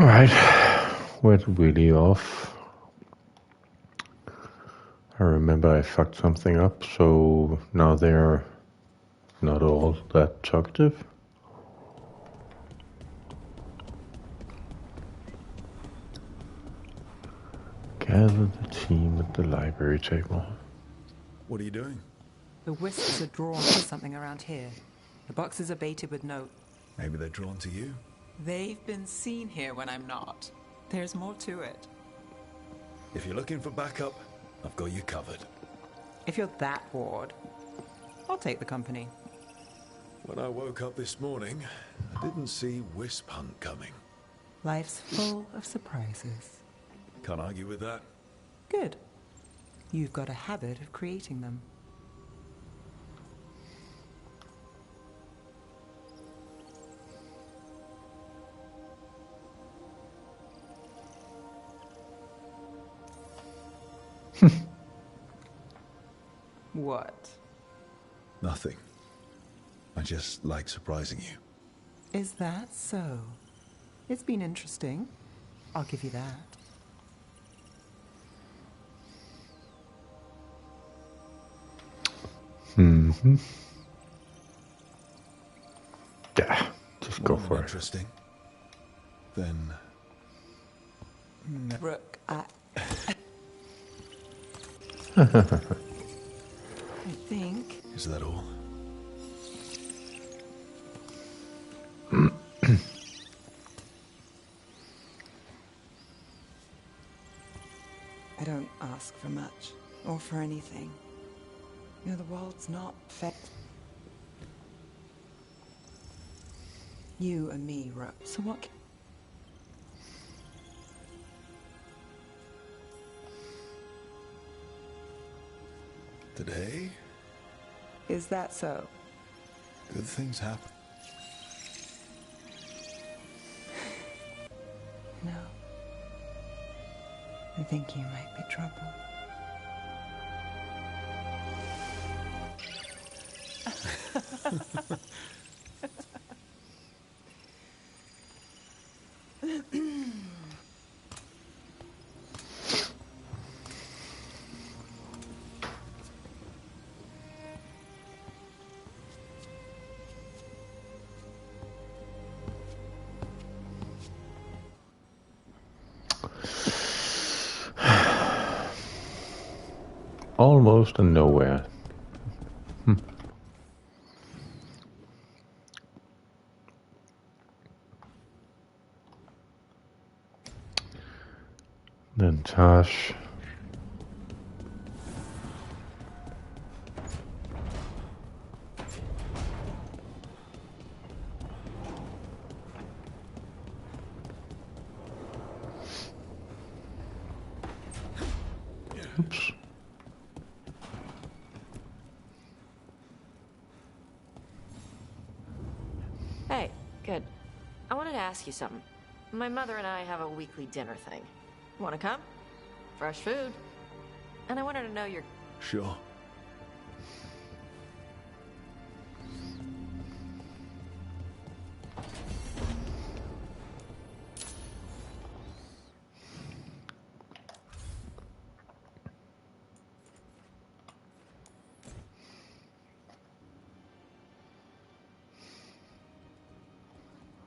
Alright, where did we leave off? I remember I fucked something up, so now they're not all that talkative. Gather the team at the library table. What are you doing? The wisps are drawn to something around here. The boxes are baited with note. Maybe they're drawn to you. They've been seen here when I'm not. There's more to it. If you're looking for backup, I've got you covered. If you're that bored, I'll take the company. When I woke up this morning, I didn't see Wisp Hunt coming. Life's full of surprises. Can't argue with that. Good. You've got a habit of creating them. What? Nothing. I just like surprising you. Is that so? It's been interesting. I'll give you that. Mm-hmm. Yeah, just go for it. Interesting. Then... Rook, I think... Is that all? I don't ask for much, or for anything. You know, the world's not fair. You and me, Rook. So what... Today, Is that so? good things happen. No. I think you might be trouble. Almost and nowhere. Then Tosh. Oops. Hey, good. I wanted to ask you something. My mother and I have a weekly dinner thing. Want to come? Fresh food. And I wanted to know your... Sure.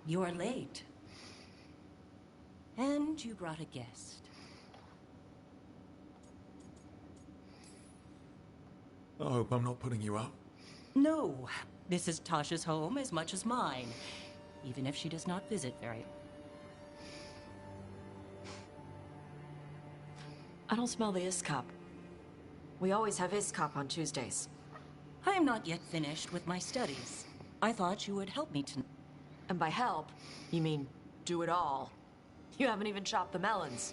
You're late. And you brought a guest. I hope I'm not putting you out. No, this is Tasha's home as much as mine, even if she does not visit very... I don't smell the Iskop. We always have Iskop on Tuesdays. I am not yet finished with my studies. I thought you would help me to... And by help, you mean do it all. You haven't even chopped the melons.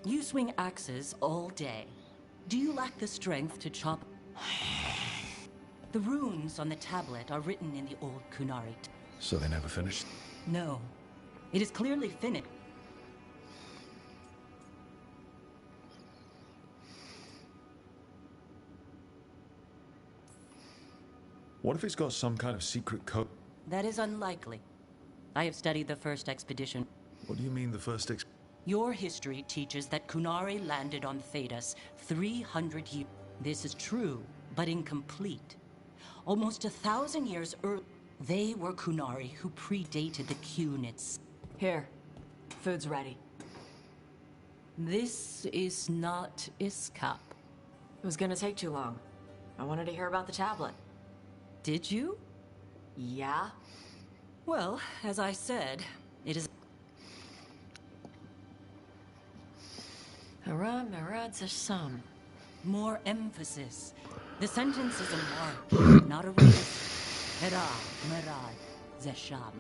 You swing axes all day. Do you lack the strength to chop... The runes on the tablet are written in the old Kunari. So they never finished? No. It is clearly finished. What if it's got some kind of secret code? That is unlikely. I have studied the first expedition. What do you mean the first Your history teaches that Kunari landed on Thedas 300 years. This is true, but incomplete. Almost 1,000 years earlier, they were Kunari who predated the Cunits. Here. Food's ready. This is not Iskap. It was gonna take too long. I wanted to hear about the tablet. Did you? Yeah? Well, as I said, it is... Marad Zasham. More emphasis. The sentence is a mark, not a race. Hera, Merad, Zesham.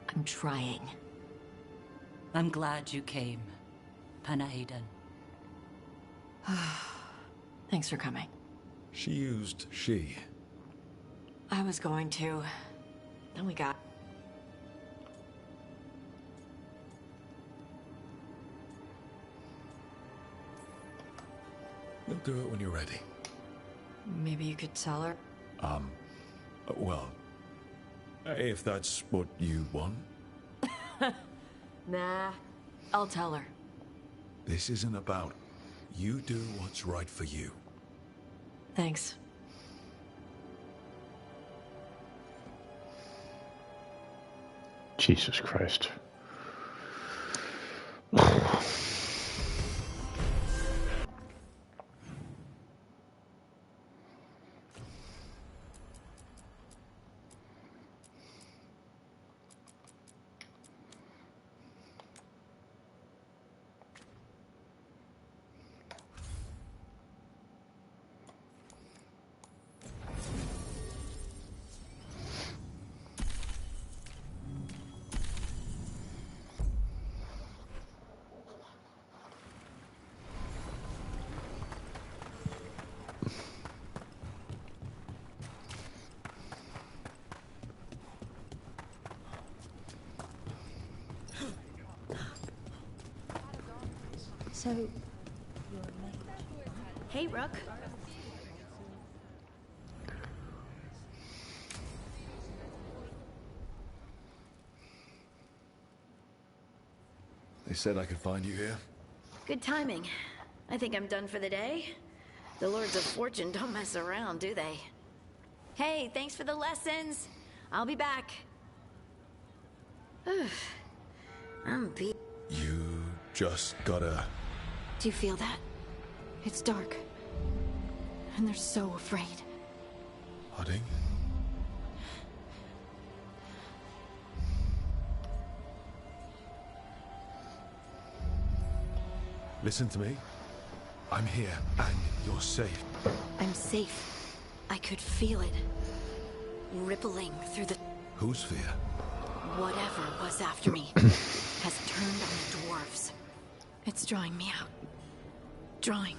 I'm trying. I'm glad you came, Panahiden. Thanks for coming. She used she. I was going to. Then we got... You'll do it when you're ready. Maybe you could tell her? Well, if that's what you want. Nah, I'll tell her. This isn't about. You do what's right for you. Thanks. Jesus Christ. So, you're late. Hey, Rook. They said I could find you here. Good timing. I think I'm done for the day. The Lords of Fortune don't mess around, do they? Hey, thanks for the lessons. I'll be back. I'm beat. You just gotta... Do you feel that? It's dark. And they're so afraid. Hudding? Listen to me. I'm here, and you're safe. I'm safe. I could feel it. Rippling through the... Whose fear? Whatever was after me has turned on the dwarves. It's drawing me out. Drawing.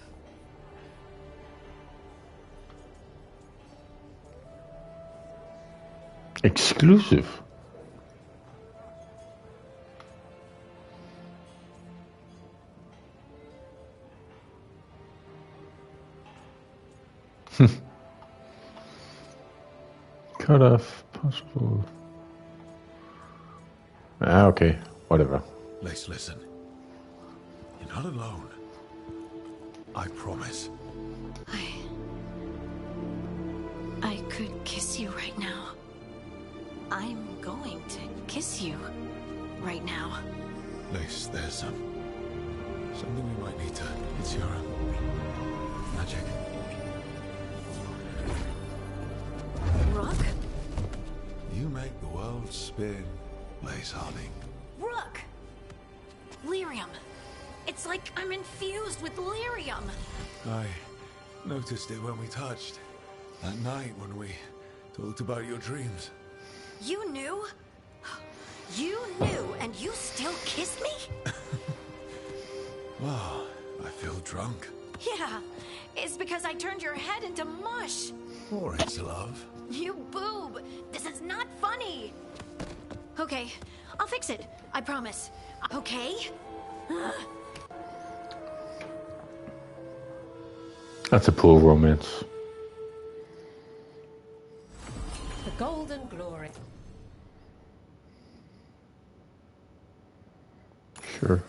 Exclusive. Cut off possible. Ah, okay, whatever. Lace, listen. You're not alone. I promise. I could kiss you right now. I'm going to kiss you right now. Lace, there's something we might need to... It's your magic. Rook? You make the world spin, Lace Harding. Rook! Lyrium. It's like I'm infused with lyrium. I noticed it when we touched. That night when we talked about your dreams. You knew? You knew and you still kiss me? Wow, I feel drunk. Yeah, it's because I turned your head into mush. Or it's love. You boob! This is not funny! Okay, I'll fix it. I promise. Okay? That's a poor romance. The golden glory. Sure.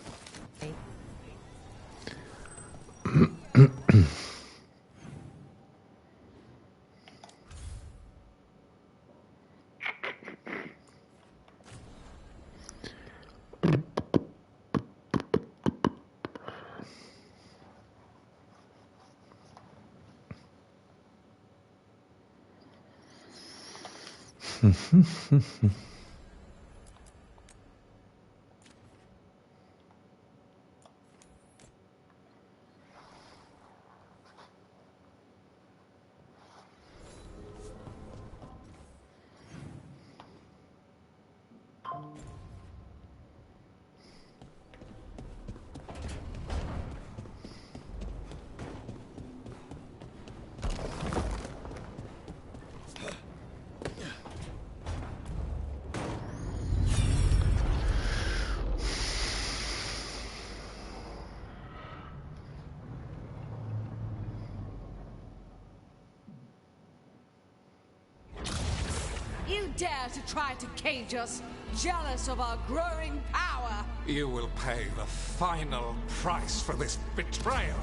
You dare to try to cage us, jealous of our growing power! You will pay the final price for this betrayal.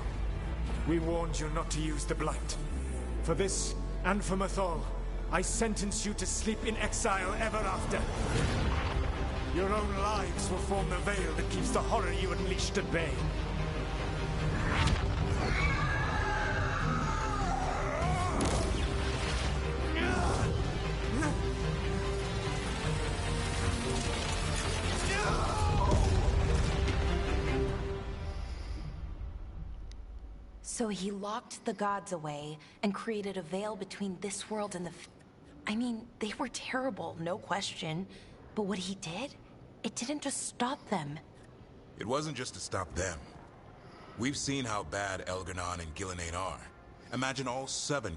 We warned you not to use the Blight. For this, and for Mathol, I sentence you to sleep in exile ever after. Your own lives will form the veil that keeps the horror you unleashed at bay. So he locked the gods away and created a veil between this world and I mean, they were terrible, no question. But what he did, it didn't just stop them. It wasn't just to stop them. We've seen how bad Elgar'nan and Gillenane are. Imagine all 7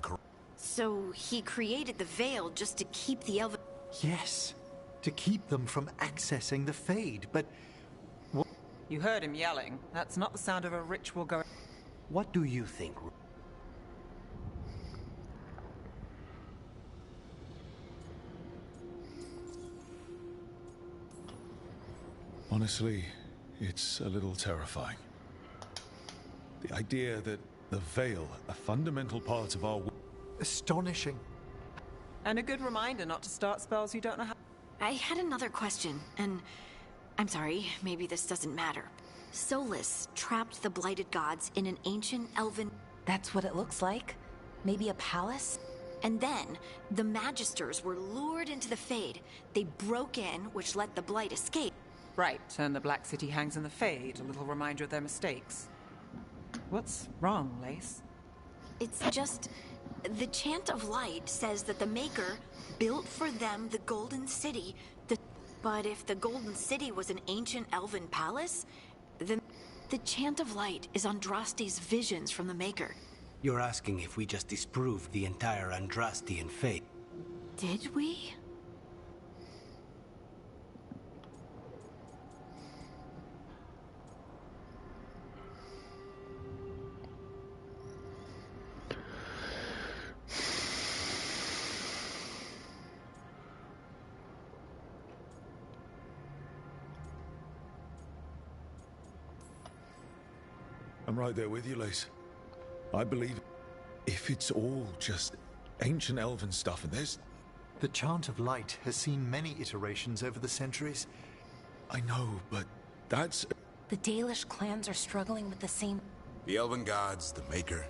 So he created the veil just to keep the Elven... Yes, to keep them from accessing the Fade, but... You heard him yelling. That's not the sound of a ritual going... What do you think? Honestly, it's a little terrifying. The idea that the Veil, a fundamental part of our... Astonishing. And a good reminder not to start spells you don't know how... I had another question, and... I'm sorry, maybe this doesn't matter. Solus trapped the blighted gods in an ancient elven... That's what it looks like. Maybe a palace? And then, the Magisters were lured into the Fade. They broke in, which let the Blight escape. Right, and the Black City hangs in the Fade, a little reminder of their mistakes. What's wrong, Lace? It's just... The Chant of Light says that the Maker built for them the Golden City. But if the Golden City was an ancient elven palace, then the Chant of Light is Andraste's visions from the Maker. You're asking if we just disproved the entire Andrastian fate. Did we? I'm right there with you, Lace. I believe if it's all just ancient elven stuff and there's... The Chant of Light has seen many iterations over the centuries. I know, but that's... The Dalish clans are struggling with the same... The elven gods, the Maker.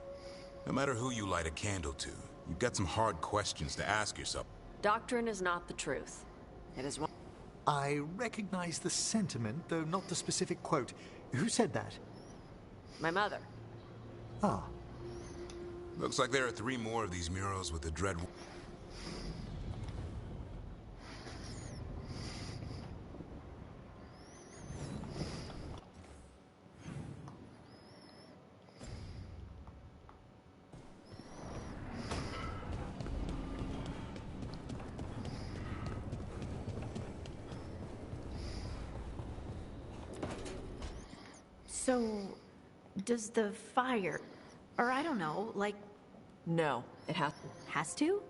No matter who you light a candle to, you've got some hard questions to ask yourself. Doctrine is not the truth. It is one... I recognize the sentiment, though not the specific quote. Who said that? My mother. Ah. Looks like there are 3 more of these murals with the dread... So, does the fire, or I don't know, like... No, it has... Has to?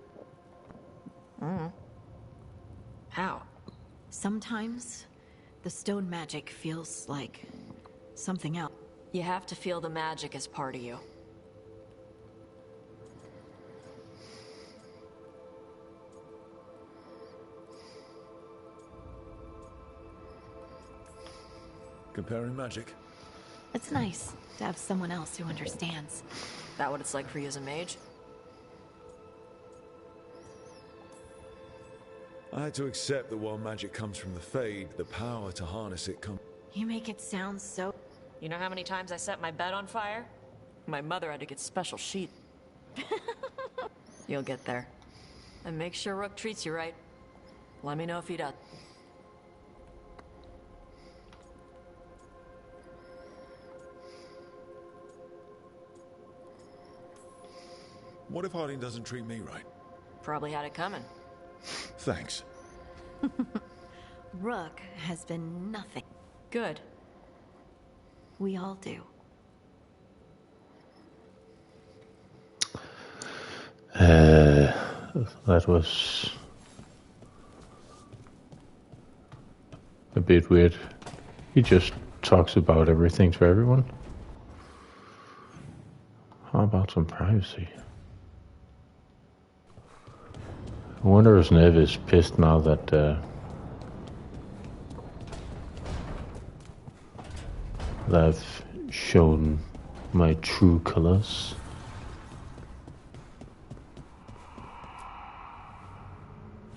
How? Sometimes, The stone magic feels like something else. You have to feel the magic as part of you. Comparing magic. It's nice to have someone else who understands. That what it's like for you as a mage? I had to accept that while magic comes from the Fade, the power to harness it comes... You make it sound so... You know how many times I set my bed on fire? My mother had to get special sheet. You'll get there. And make sure Rook treats you right. Let me know if he does. What if Harding doesn't treat me right? Probably had it coming. Thanks. Rook has been nothing. Good. We all do. That was a bit weird. He just talks about everything to everyone. How about some privacy? I wonder if Nev is pissed now that that I've shown my true colors.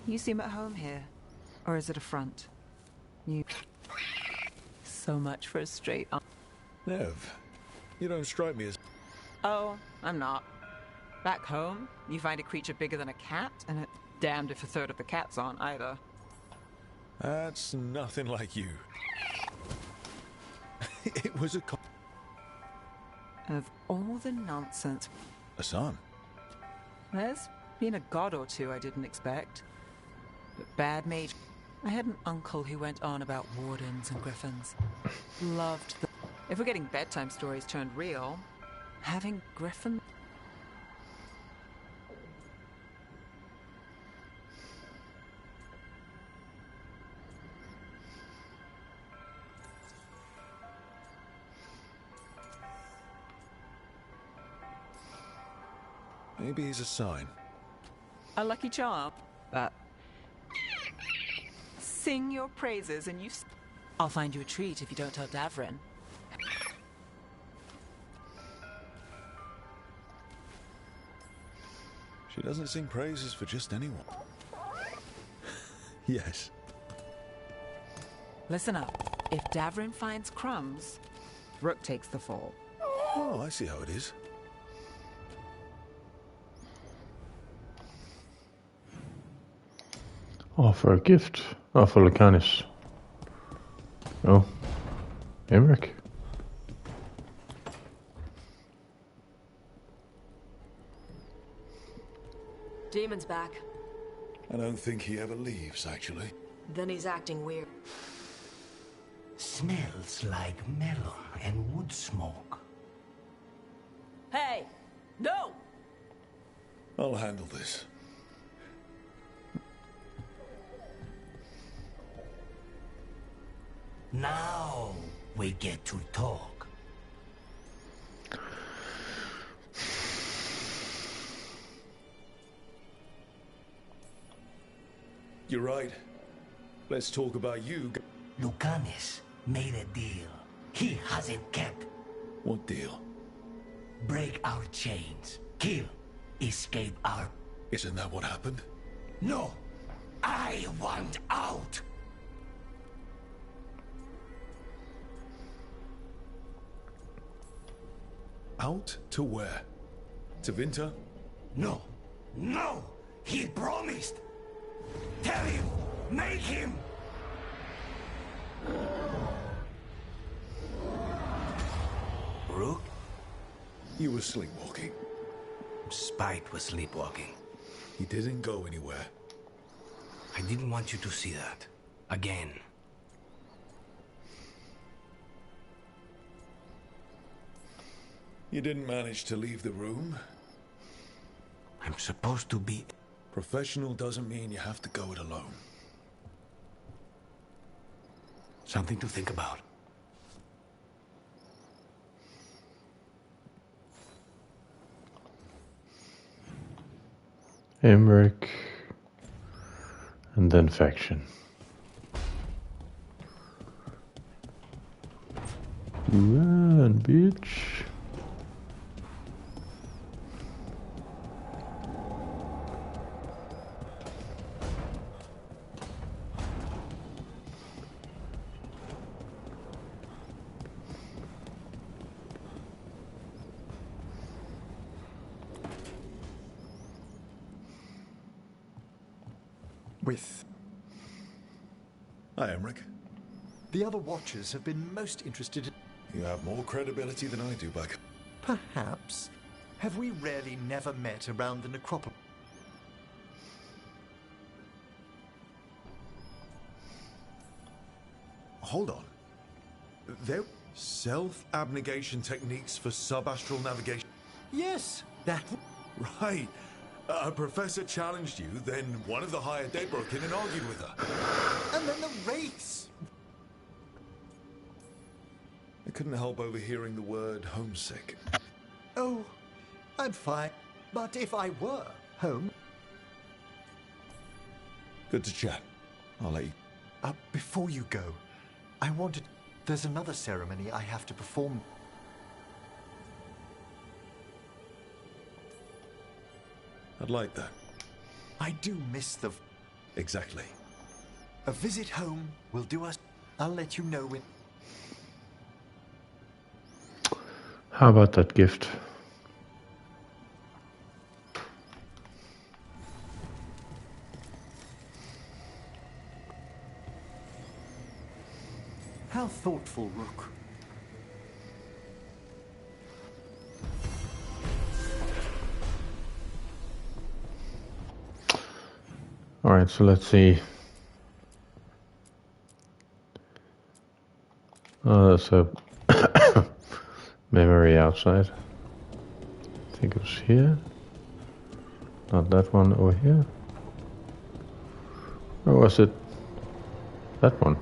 You seem at home here. Or is it a front? You... So much for a straight on. Nev, you don't strike me as... Oh, I'm not. Back home, you find a creature bigger than a cat, and it damned if a third of the cat's on either. That's nothing like you. It was a... Of all the nonsense... A son? There's been a god or two I didn't expect. But bad mage... I had an uncle who went on about wardens and griffins. Loved them. If we're getting bedtime stories turned real, having griffin... Maybe he's a sign. A lucky charm. But... Sing your praises and you... I'll find you a treat if you don't tell Davrin. She doesn't sing praises for just anyone. Yes. Listen up. If Davrin finds crumbs, Rook takes the fall. Oh, I see how it is. Oh, for a gift. Oh, for Lucanus. Oh. Emmerich. Demon's back. I don't think he ever leaves, actually. Then he's acting weird. Smells like melon and wood smoke. Hey! No! I'll handle this. Now we get to talk. You're right. Let's talk about you. Lucanus made a deal he hasn't kept. What deal? Break our chains. Kill. Escape our... Isn't that what happened? No! I want out! Out to where? To Vinter? No! No! He promised! Tell him! Make him! Rook? You were sleepwalking. Spite was sleepwalking. He didn't go anywhere. I didn't want you to see that. Again. You didn't manage to leave the room? I'm supposed to be... Professional doesn't mean you have to go it alone. Something to think about. Emmerich. And then faction. Run, bitch. With... Hi, Emmerich. The other Watchers have been most interested in... You have more credibility than I do, Buck. Perhaps. Have we rarely never met around the necropolis? Hold on. There... Self-abnegation techniques for sub-astral navigation. Yes, that... Right. A professor challenged you, then one of the higher dead broke in and argued with her. And then the race! I couldn't help overhearing the word homesick. Oh, I'm fine. But if I were home... Good to chat. I'll let you... Before you go, I wanted... There's another ceremony I have to perform. I'd like that. I do miss the... Exactly. A visit home will do us... I'll let you know when... How about that gift? How thoughtful, Rook. Alright, so let's see. There's a memory outside. I think it was here. Not that one over here. Or was it that one?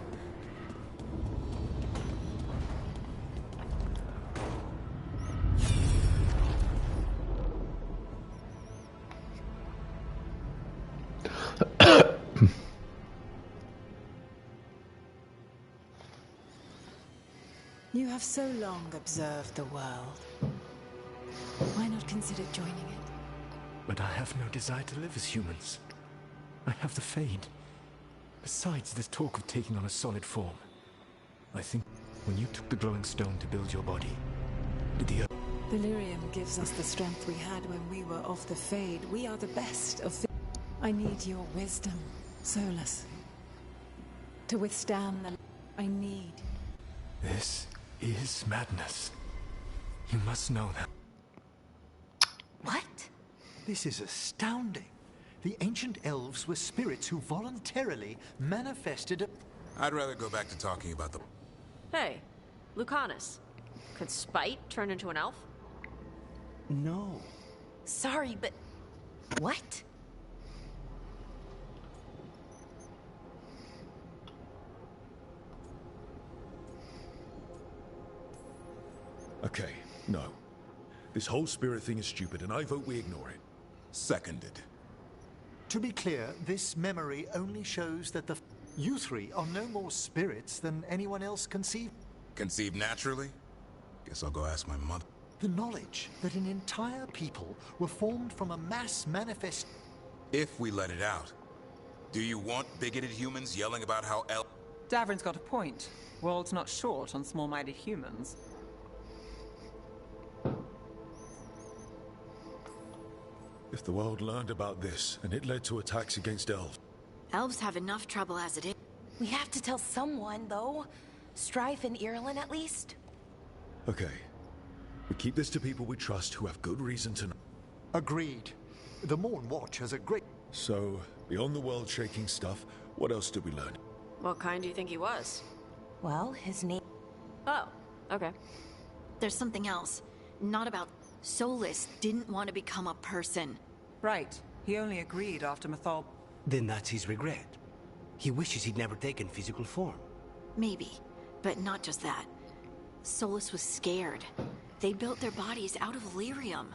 You have so long observed the world. Why not consider joining it? But I have no desire to live as humans. I have the Fade. Besides this talk of taking on a solid form, I think when you took the glowing stone to build your body, did the Delirium gives us the strength we had when we were of the Fade. We are the best of... I need your wisdom, Solus. To withstand the... I need... This is madness. You must know that. What? This is astounding. The ancient elves were spirits who voluntarily manifested a... I'd rather go back to talking about the... Hey, Lucanus. Could spite turn into an elf? No. Sorry, but... What? Okay, no. This whole spirit thing is stupid, and I vote we ignore it. Seconded. To be clear, this memory only shows that the... You three are no more spirits than anyone else conceived. Conceived naturally? Guess I'll go ask my mother. The knowledge that an entire people were formed from a mass manifest... If we let it out. Do you want bigoted humans yelling about how Davrin's got a point. World's not short on small-minded humans. If the world learned about this, and it led to attacks against elves... Elves have enough trouble as it is. We have to tell someone, though. Strife and Ireland, at least. Okay. We keep this to people we trust who have good reason to know. Agreed. The Morn Watch has a great... So, beyond the world-shaking stuff, what else did we learn? What kind do you think he was? Well, his name... Oh, okay. There's something else. Not about... Solus didn't want to become a person. Right. He only agreed after Mathol... Then that's his regret. He wishes he'd never taken physical form. Maybe. But not just that. Solus was scared. They built their bodies out of lyrium.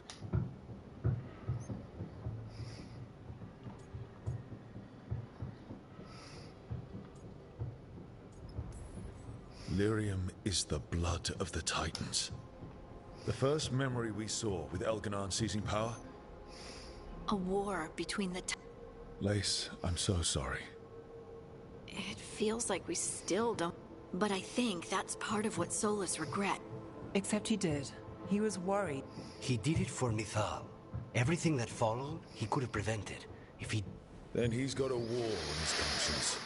Lyrium is the blood of the Titans. The first memory we saw with Elganon seizing power? A war between the Lace, I'm so sorry. It feels like we still don't... But I think that's part of what Solus regret. Except he did. He was worried. He did it for Mythal. Everything that followed, he could have prevented. If he... Then he's got a war on his conscience.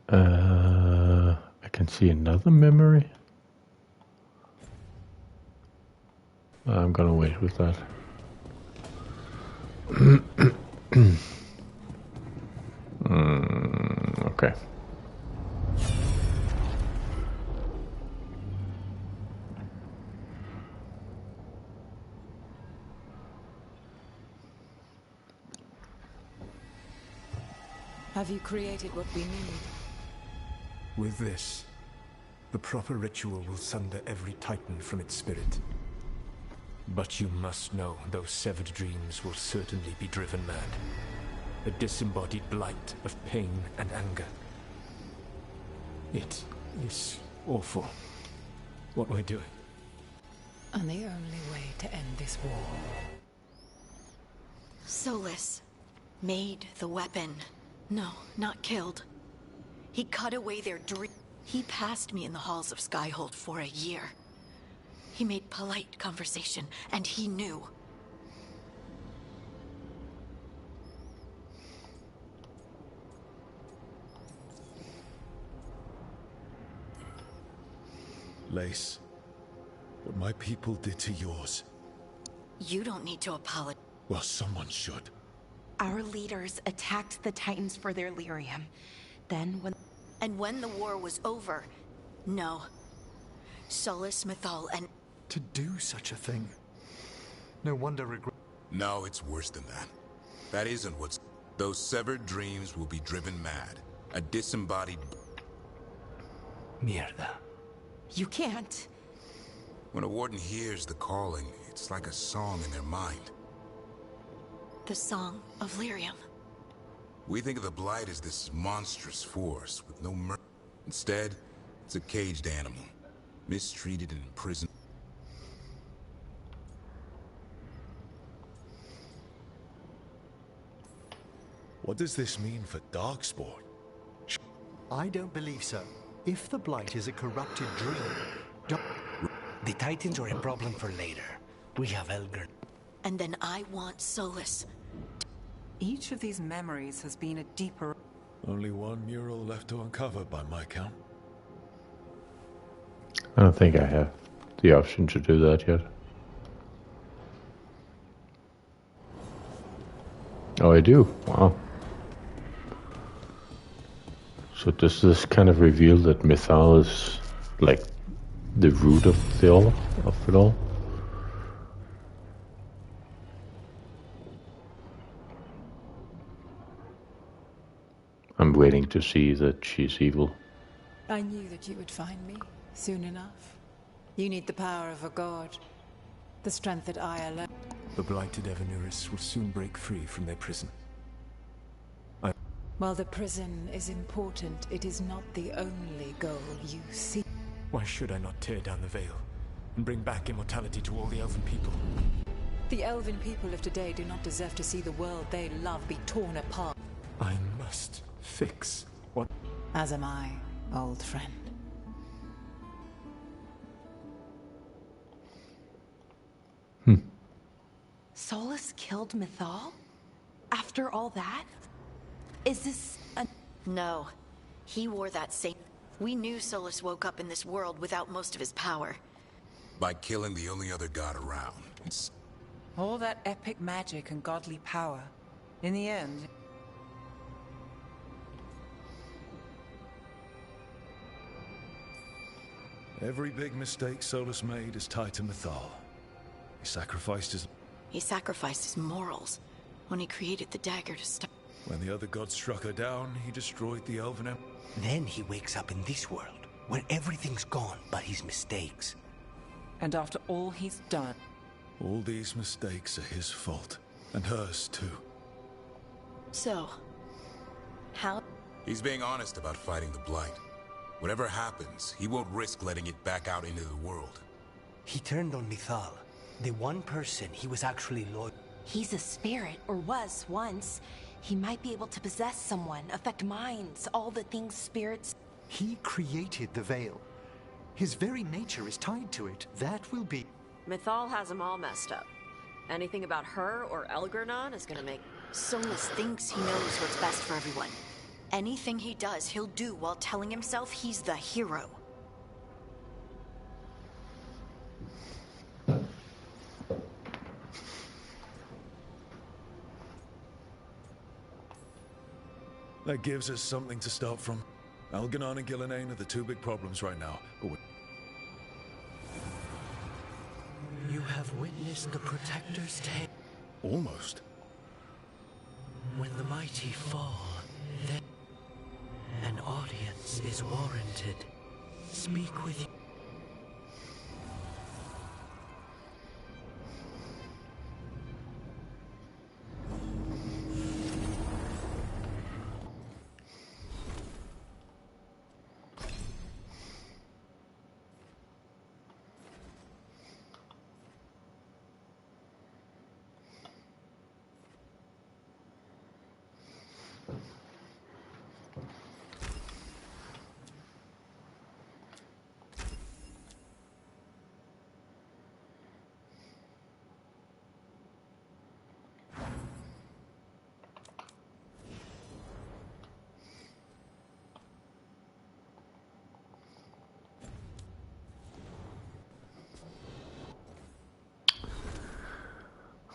I can see another memory. I'm gonna wait with that. Okay. Have you created what we need? With this, the proper ritual will sunder every Titan from its spirit. But you must know those severed dreams will certainly be driven mad. A disembodied blight of pain and anger. It is awful what we're doing. And the only way to end this war. Solus made the weapon. No, not killed. He cut away their dream. He passed me in the halls of Skyhold for a year. He made polite conversation, and he knew. Lace, what my people did to yours. You don't need to apologize. Well, someone should. Our leaders attacked the Titans for their lyrium. Then when the war was over, no. Solus, Mythal, and... To do such a thing. No wonder regret... No, it's worse than that. That isn't what's... Those severed dreams will be driven mad. A disembodied... Mierda. you can't. When a warden hears the calling, it's like a song in their mind. The Song of Lyrium. We think of the Blight as this monstrous force with no mercy. Instead, it's a caged animal, mistreated and imprisoned. What does this mean for Darkspawn? I don't believe so. If the Blight is a corrupted dream... The Titans are a problem for later. We have Veilguard. And then I want Solus. Each of these memories has been a deeper... Only one mural left to uncover by my count. I don't think I have the option to do that yet. Oh, I do? Wow. So does this kind of reveal that Mythal is like the root of it all? I'm waiting to see that she's evil. I knew that you would find me soon enough. You need the power of a god. The strength that I alone... The blighted Evanuris will soon break free from their prison. While the prison is important, it is not the only goal you seek. Why should I not tear down the veil and bring back immortality to all the elven people? The elven people of today do not deserve to see the world they love be torn apart. I must fix what... As am I, old friend. Solus killed Mythal? After all that? Is this a... No. He wore that same... We knew Solus woke up in this world without most of his power. By killing the only other god around. It's... All that epic magic and godly power. In the end... Every big mistake Solus made is tied to Mythal. He sacrificed his morals when he created the dagger to stop. When the other gods struck her down, he destroyed the Elven Empire. Then he wakes up in this world, where everything's gone but his mistakes. And after all he's done... All these mistakes are his fault. And hers, too. So, how? He's being honest about fighting the Blight. Whatever happens, he won't risk letting it back out into the world. He turned on Mythal, the one person he was actually loyal. He's a spirit, or was once. He might be able to possess someone, affect minds, all the things spirits... He created the Veil. His very nature is tied to it. That will be... Mythal has them all messed up. Anything about her or Elgernon is gonna make... Solus thinks he knows what's best for everyone. Anything he does, he'll do while telling himself he's the hero. That gives us something to start from. Elgernon and Gillenane are the two big problems right now, but You have witnessed the Protector's tale. almost. When the mighty fall, then an audience is warranted. Speak with you.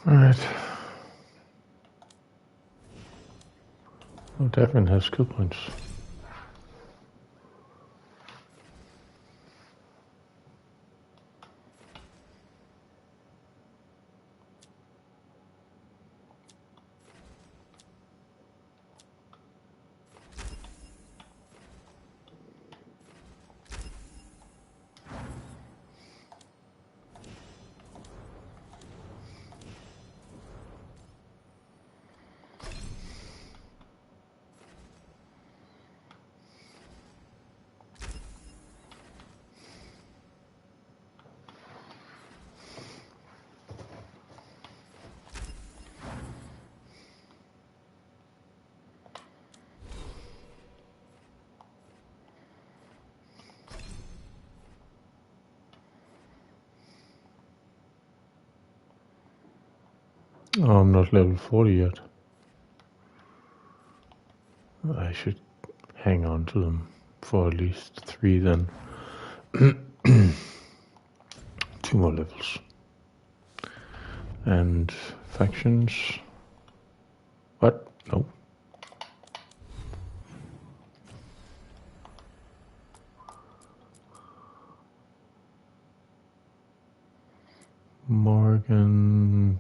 Alright. Oh, Devin has skill points. Oh, I'm not level 40 yet. I should hang on to them for at least 3 then. 2 more levels. And factions. What? No. Morgan.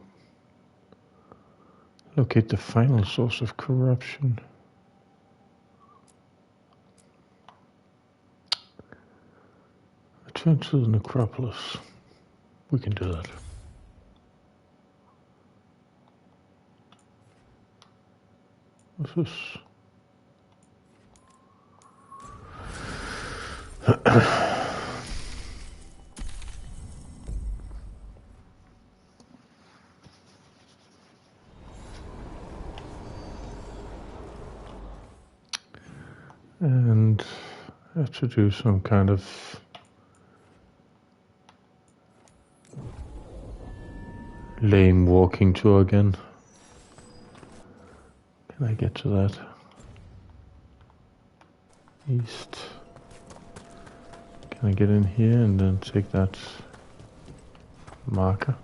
Locate the final source of corruption. Return to the necropolis. We can do that. What's this? And I have to do some kind of lame walking tour again. Can I get to that? East. Can I get in here and then take that marker?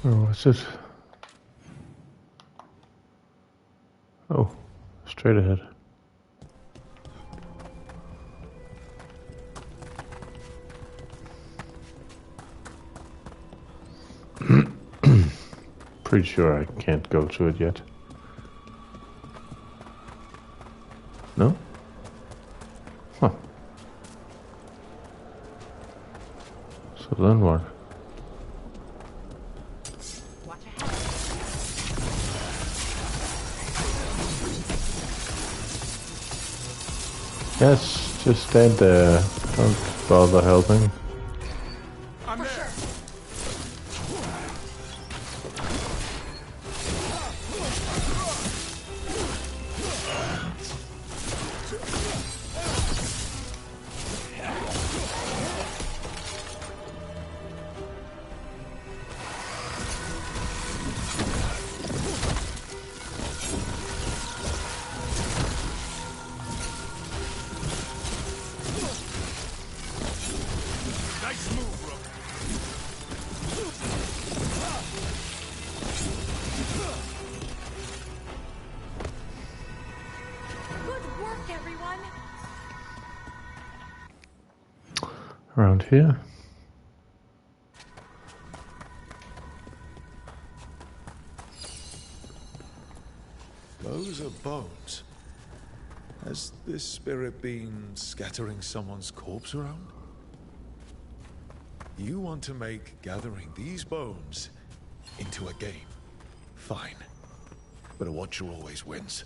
Where was it? Oh, straight ahead. Pretty sure I can't go to it yet. No? Huh. So then what? Yes, just stand there. Don't bother helping. Around here. Those are bones. Has this spirit been scattering someone's corpse around? You want to make gathering these bones into a game. Fine. But a watcher always wins.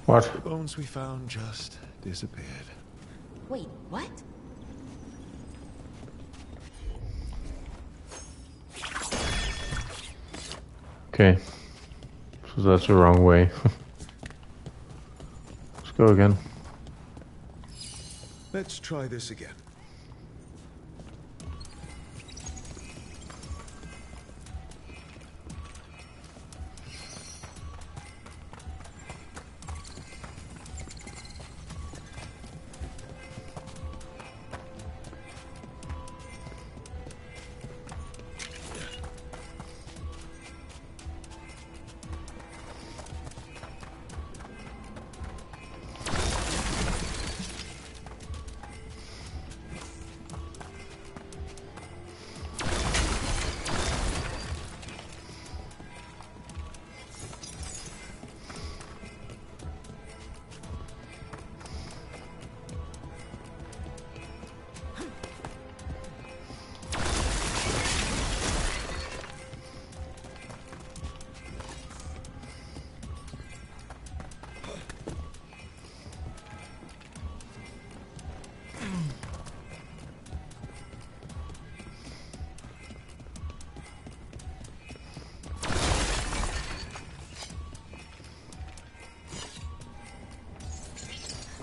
What? The bones we found just disappeared. Wait, what? Okay. So that's the wrong way. Let's go again. Let's try this again.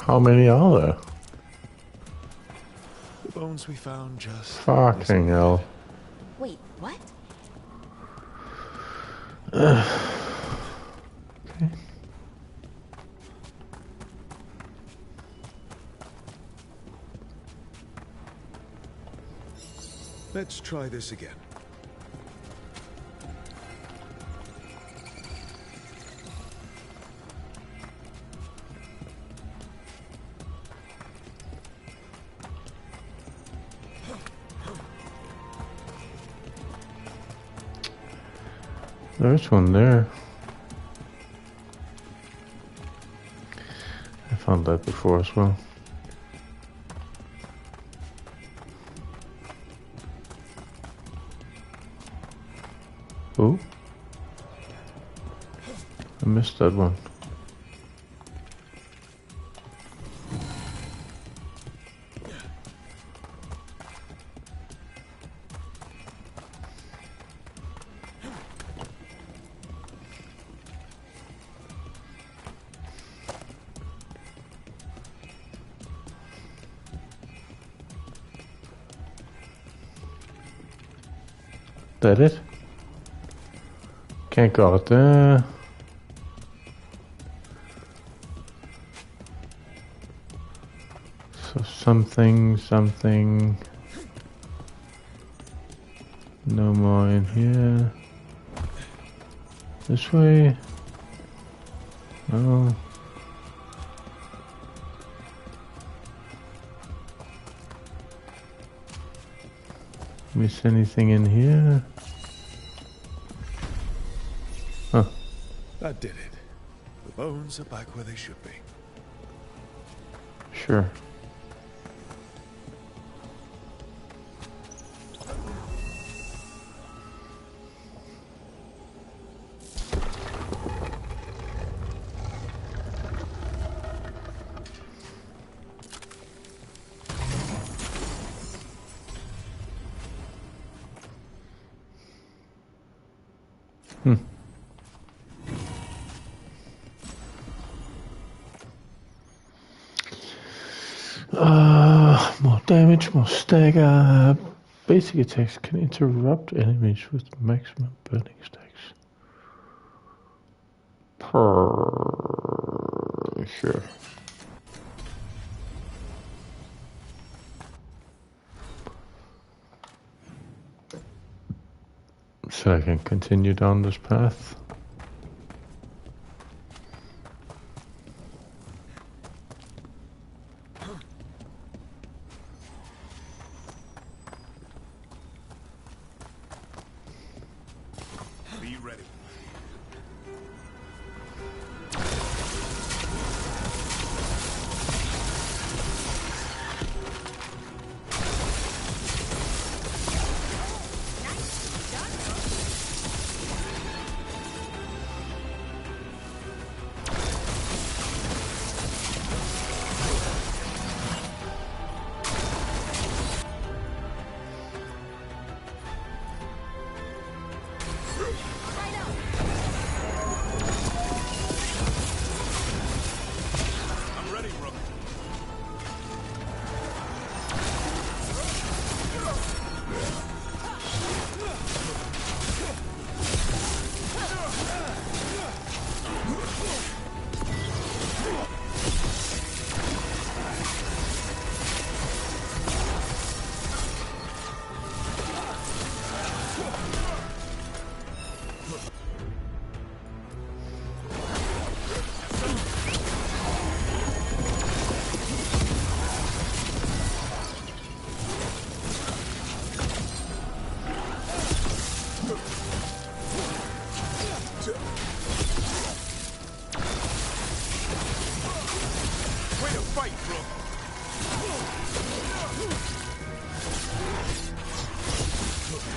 How many are there? The bones we found just... Fucking hell. Wait, what? Okay. Let's try this again. There's one there. I found that before as well. Oh, I missed that one. That it? Can't go out there. So something. No more in here. This way. No. Miss anything in here? Huh. That did it. The bones are back where they should be. Sure. More damage, more stagger. Basic attacks can interrupt enemies with maximum burning stacks. Sure. So I can continue down this path. Be ready.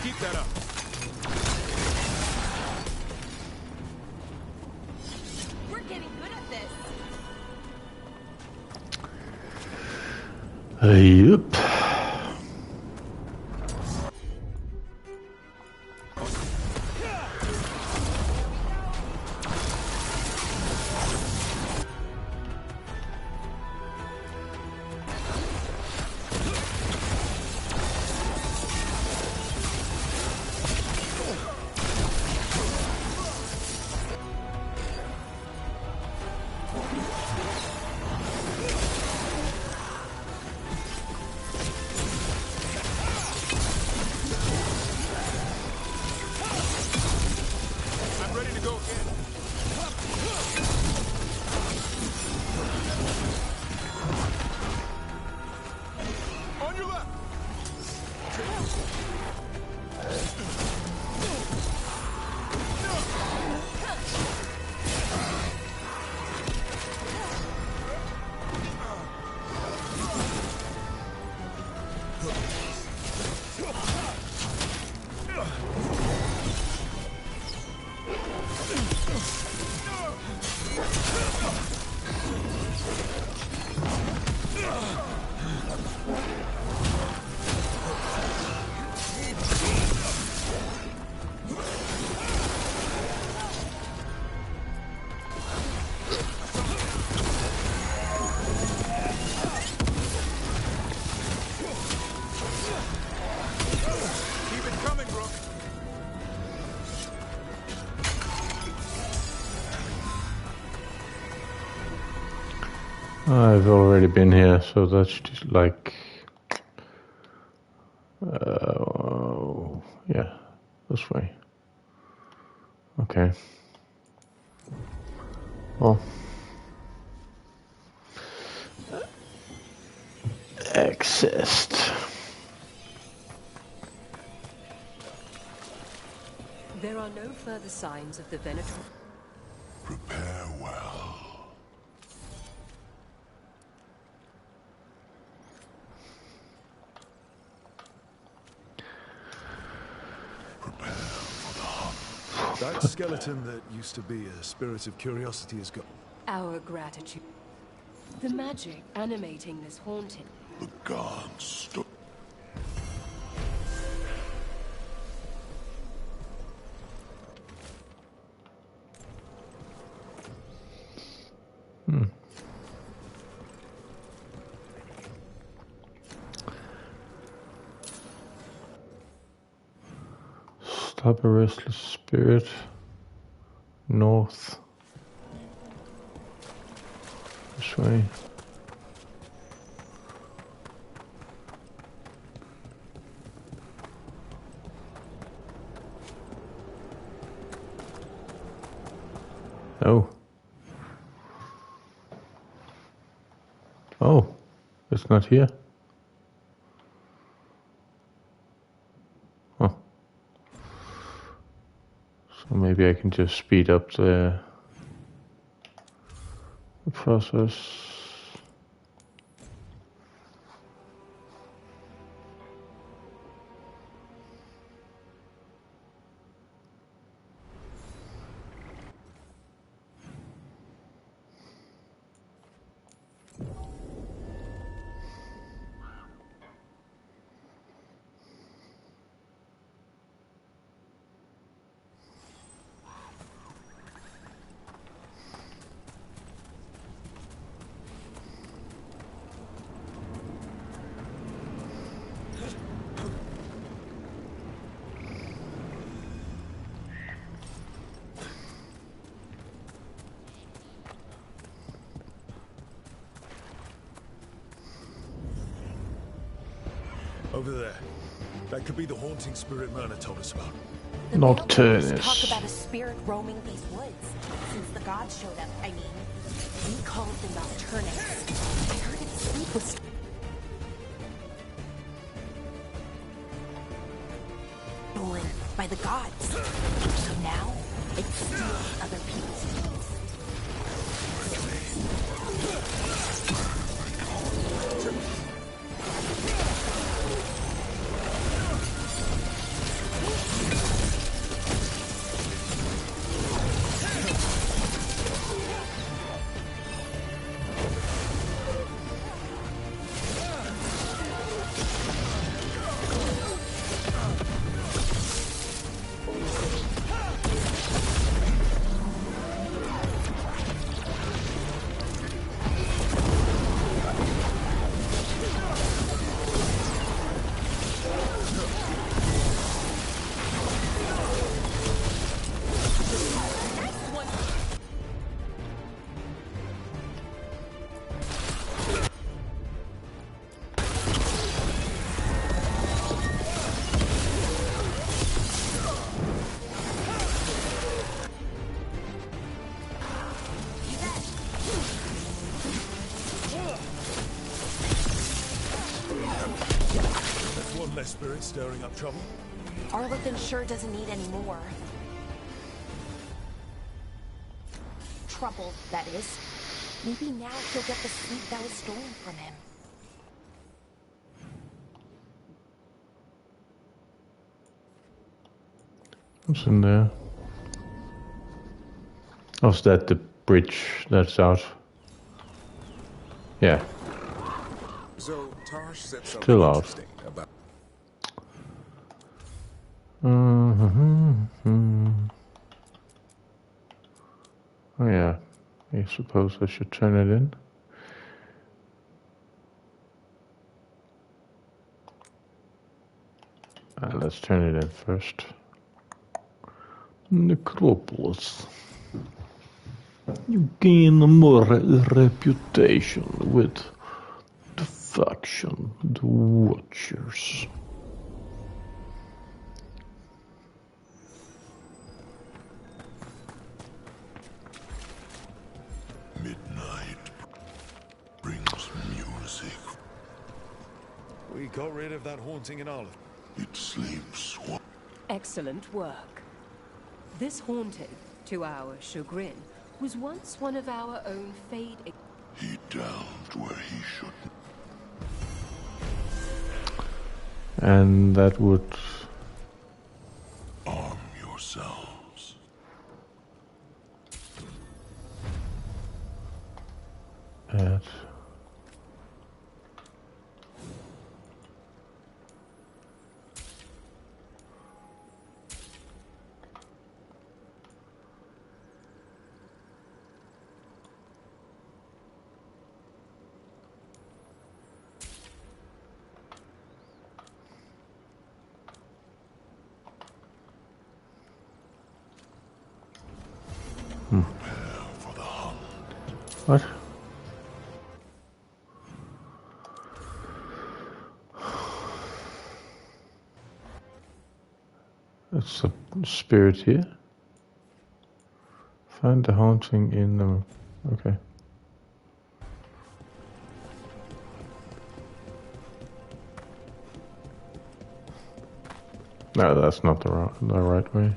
Keep that up. We're getting good at this. Yep. I've already been here, so that's just like, yeah, This way. Okay. Well. Accessed. There are no further signs of the Venator. Prepare well. Prepare for the hunt. That skeleton that used to be a spirit of curiosity is gone. Our gratitude. The magic animating this haunting. The gods stood. Stop a restless spirit. North. This way. Oh. Oh, it's not here. Oh. So maybe I can just speed up the process. Over there. That could be the haunting spirit Myrna told us about. Nocturnus. Talk about a spirit roaming these woods. Since the gods showed up, I mean. We called them Nocturnus. I heard its sleep was stolen by the gods. So now, it's stealing other people's dreams. Spirit stirring up trouble? Arlington sure doesn't need any more. Trouble, that is. Maybe now he'll get the sleep that was stolen from him. What's in there? Oh, is that the bridge that's out? Yeah. So Tarsh said something Still out. interesting about Oh yeah, I suppose I should turn it in. Let's turn it in first. Necropolis. You gain more reputation with the faction, the Watchers. got rid of that haunting in Olive. It sleeps. Excellent work. This haunting, to our chagrin, was once one of our own Fade. He delved where he shouldn't. And that would... Arm yourselves. Add. Prepare for the hunt. What? It's a spirit here. Find the haunting in the... Okay. No, that's not the right way.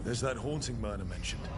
There's that haunting man I mentioned.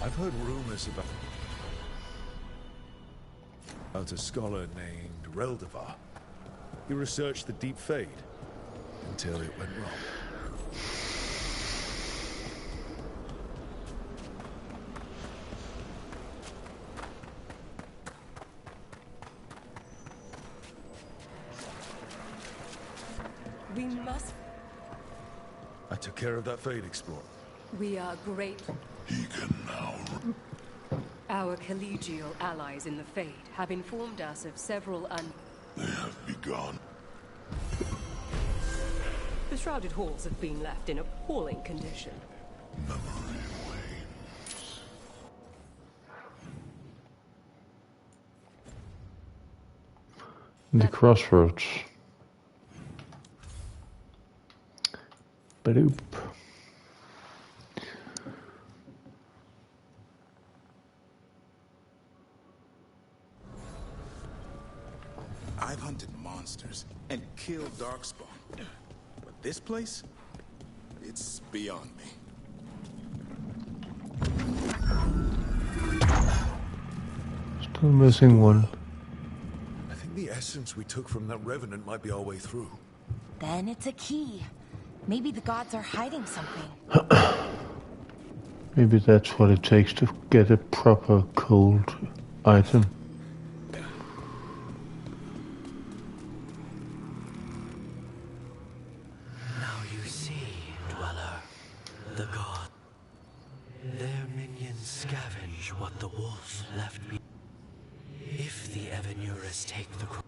I've heard rumors about a scholar named Reldevar. He researched the Deep Fade until it went wrong. We must... I took care of that Fade Explorer. We are grateful. He can now... Our collegial allies in the Fade have informed us of several They have begun. The shrouded halls have been left in appalling condition. The crossroads. Badoop. I've hunted monsters and killed Darkspawn. But this place? It's beyond me. Still missing one. I think the essence we took from that Revenant might be our way through. Then it's a key. Maybe the gods are hiding something. Maybe that's what it takes to get a proper cold item. Now you see, Dweller, the god. Their minions scavenge what the wolf left behind. If the Evenuris take the crown.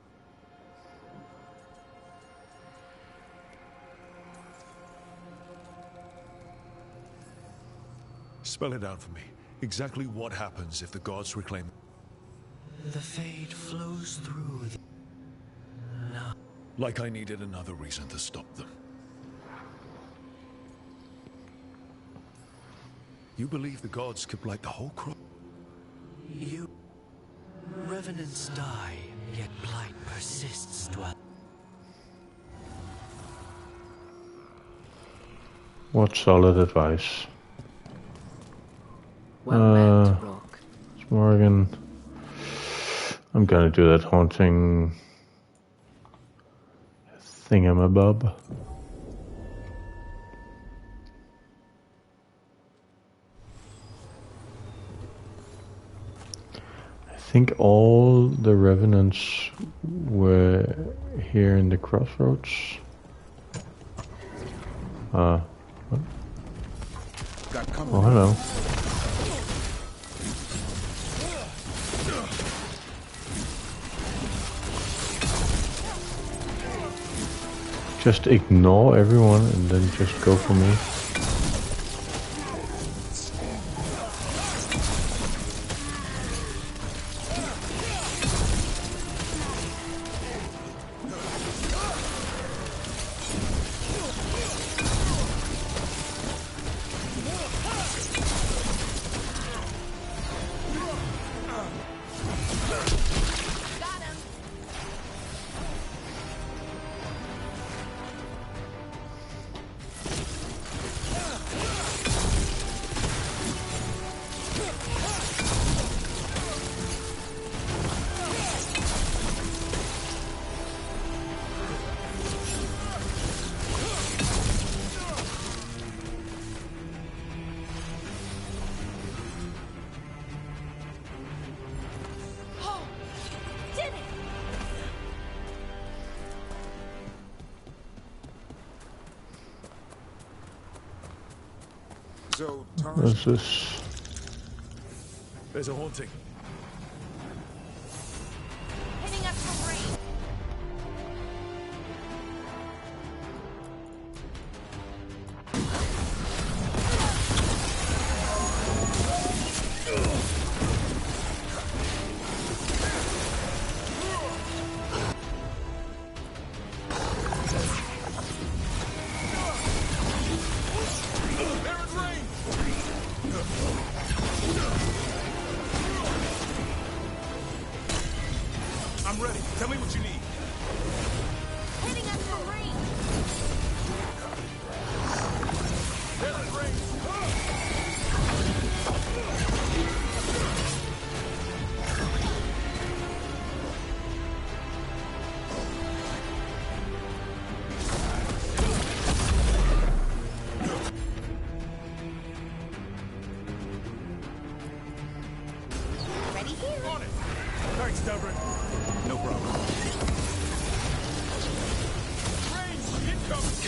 Spell it out for me. Exactly what happens if the gods reclaim... The Fade flows through the... No. Like I needed another reason to stop them. You believe the gods could blight the whole crop? You... Revenants die, yet blight persists, Dweller. What solid advice. Well met, Rock. Morgan. I'm gonna do that haunting thingamabob. I think all the revenants were here in the crossroads. What? Oh, hello. Just ignore everyone and then just go for me. So, What's this? There's a haunting. Hitting us from range.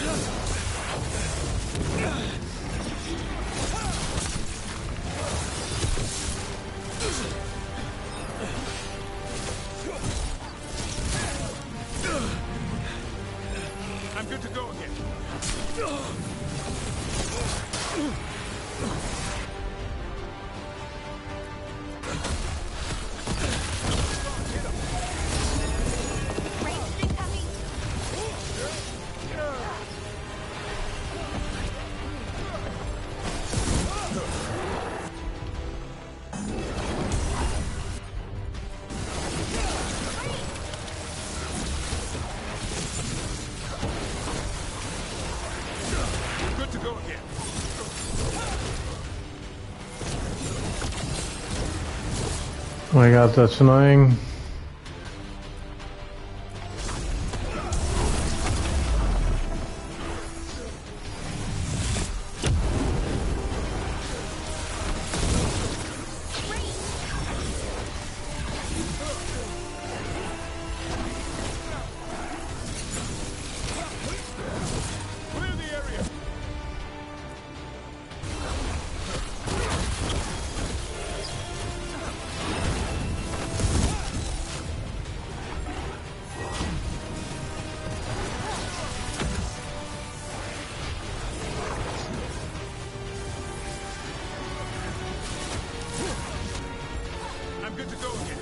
I'm good to go again. Good to go again. Oh my god, that's annoying. I'm good to go again.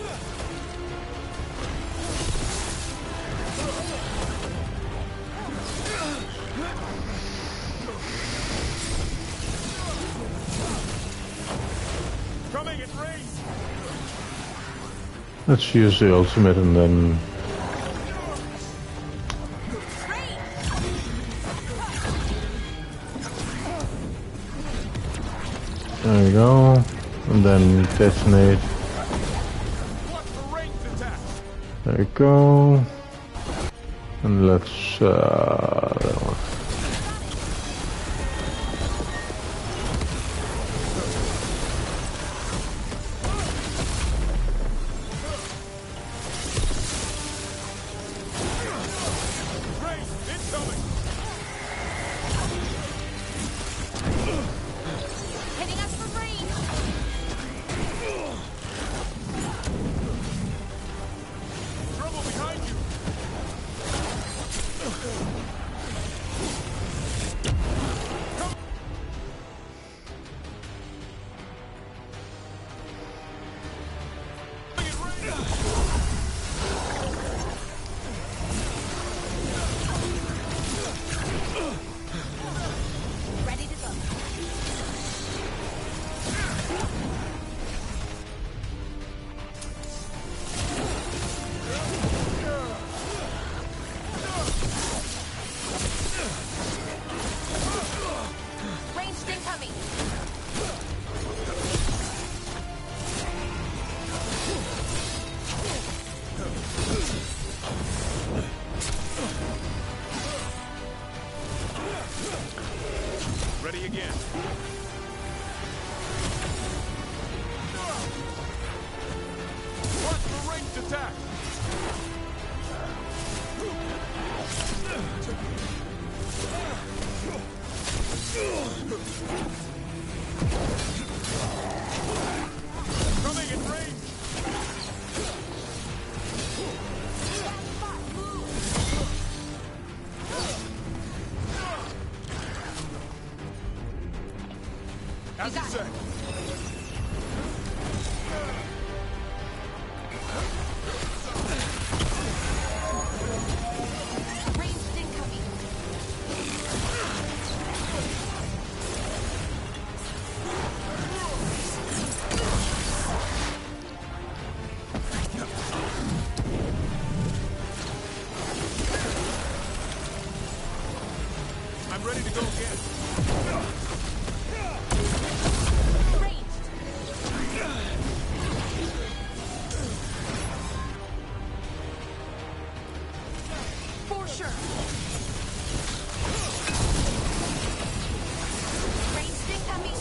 Coming at range. Let's use the ultimate and then... There we go. And then detonate. There we go. And let's that one. Hitting us from range. Trouble behind you. Ready to go. Ranged incoming. Ready again. Watch for ranged attack. Coming in range. As you said. Ranged incoming. I'm ready to go again. For sure. Ranged incoming.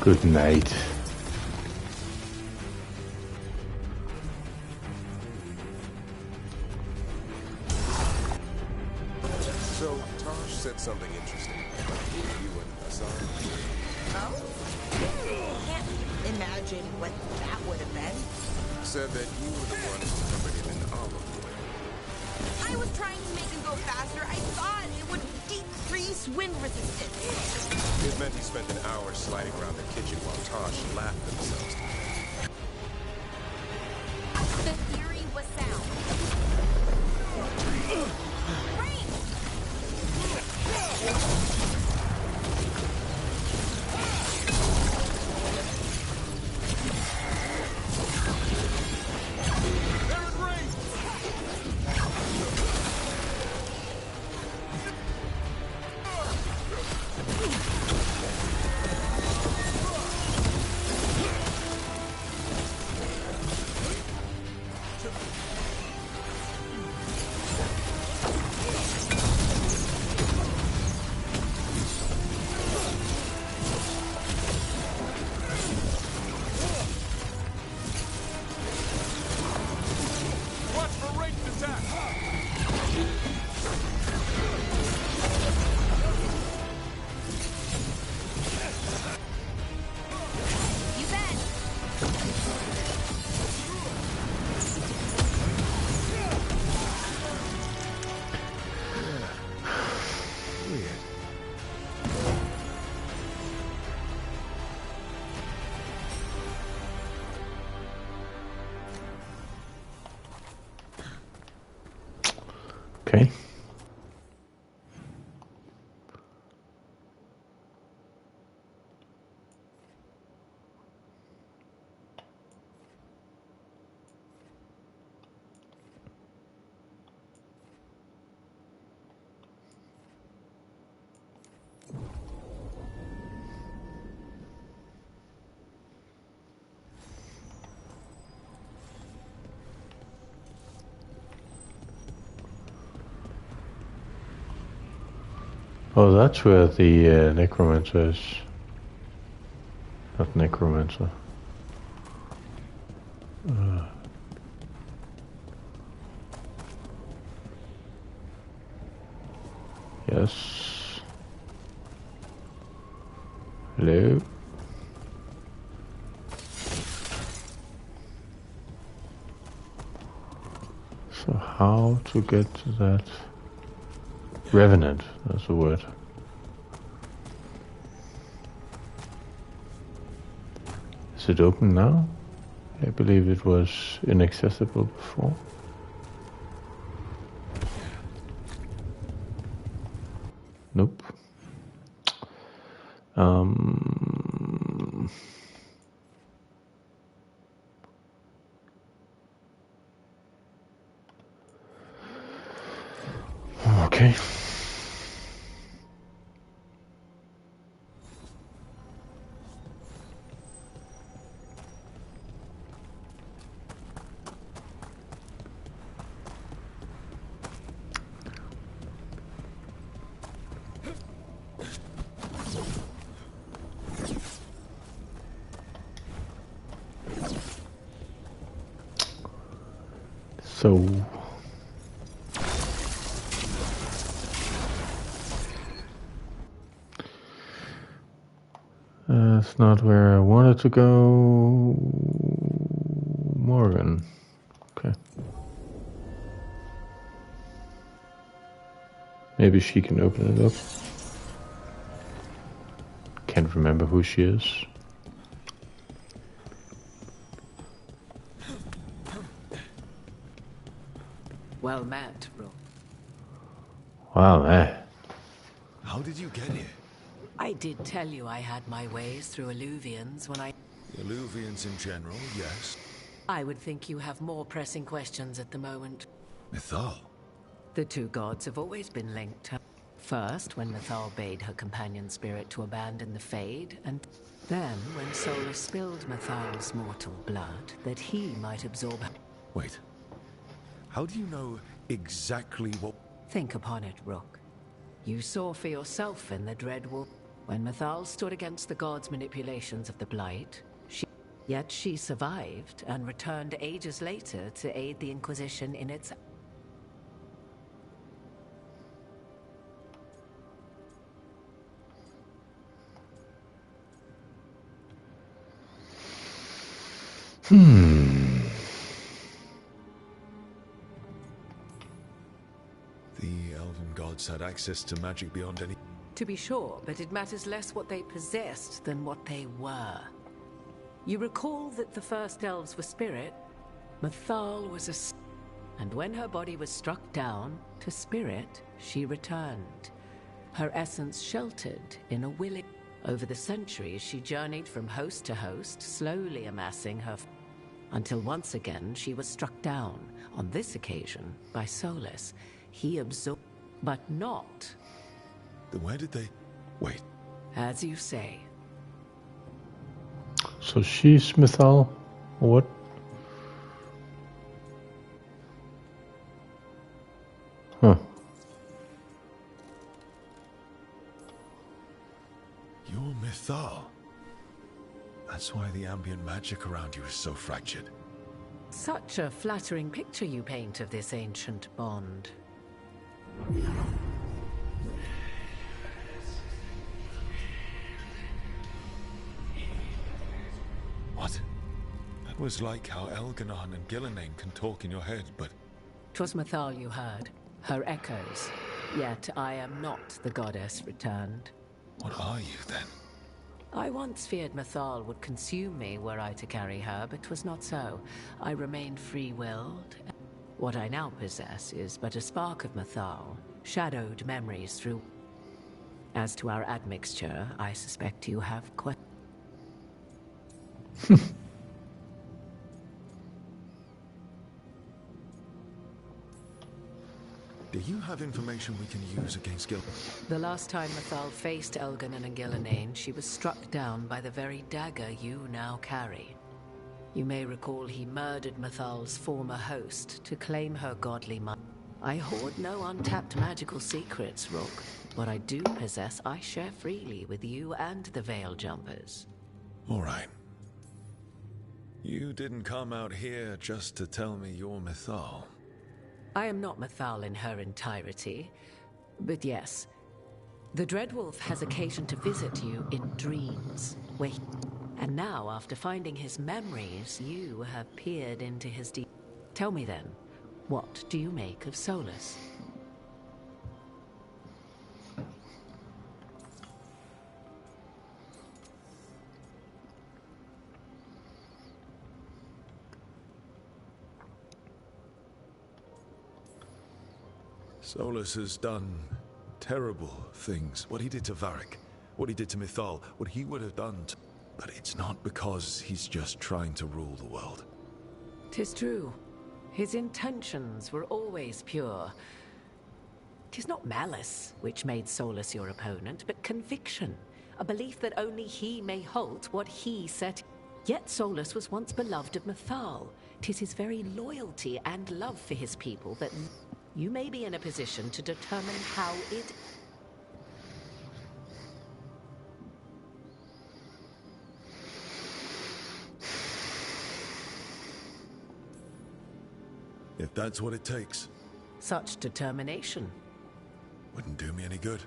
Good night. So, Tosh said something interesting. You and Asar? Oh? Can't imagine what that would have been. Said that you were the one who covered him in olive oil. I was trying to make him go faster. I thought it would decrease wind resistance. It meant he spent an hour sliding around the kitchen while Tosh laughed at themselves. The theory was sound. Okay. Oh, that's where the necromancer is. Not necromancer. Yes. Hello. So how to get to that? Revenant, that's the word. Is it open now? I believe it was inaccessible before. Nope. Okay. So... That's not where I wanted to go. Morgan. Okay. Maybe she can open it up. Can't remember who she is. Well met, Rook. Wow, eh? How did you get here? I did tell you I had my ways through Illuvians when I... Illuvians in general, yes. I would think you have more pressing questions at the moment. Mythal? The two gods have always been linked. First, when Mythal bade her companion spirit to abandon the Fade, and then when Solus spilled Mythal's mortal blood, that he might absorb her. Wait. How do you know exactly what... Think upon it, Rook. You saw for yourself in the Dread Wolf. When Mythal stood against the gods' manipulations of the Blight, yet she survived and returned ages later to aid the Inquisition in its... The elven gods had access to magic beyond any... To be sure, but it matters less what they possessed than what they were. You recall that the first elves were spirit? Mythal was a... And when her body was struck down to spirit, she returned. Her essence sheltered in a willing... Over the centuries, she journeyed from host to host, slowly amassing her... Until once again, she was struck down, on this occasion, by Solus. He absorbed... But not... Then where did they... Wait. As you say. So she's Mythal? What? Huh. You're Mythal. That's why the ambient magic around you is so fractured. Such a flattering picture you paint of this ancient bond. What? That was like how Elganon and Gillenane can talk in your head, but... 'Twas Mythal you heard, her echoes. Yet I am not the goddess returned. What are you, then? I once feared Mythal would consume me were I to carry her, but 'twas not so. I remained free-willed. What I now possess is but a spark of Mythal, shadowed memories through... As to our admixture, I suspect you have quite... Do you have information we can use against Gil? The last time Mythal faced Elganon and Gillenane, she was struck down by the very dagger you now carry. You may recall he murdered Mythal's former host to claim her godly mind. I hoard no untapped magical secrets, Rook. What I do possess, I share freely with you and the Veil Jumpers. All right. You didn't come out here just to tell me you're Mythal. I am not Mythal in her entirety, but yes, the Dreadwolf has occasion to visit you in dreams, and now, after finding his memories, you have peered into his deep... Tell me then, what do you make of Solus? Solus has done terrible things. What he did to Varric, what he did to Mythal, what he would have done to... But it's not because he's just trying to rule the world. 'Tis true. His intentions were always pure. 'Tis not malice which made Solus your opponent, but conviction. A belief that only he may halt what he set. Yet Solus was once beloved of Mythal. 'Tis his very loyalty and love for his people that... You may be in a position to determine how it... If that's what it takes. Such determination. Wouldn't do me any good.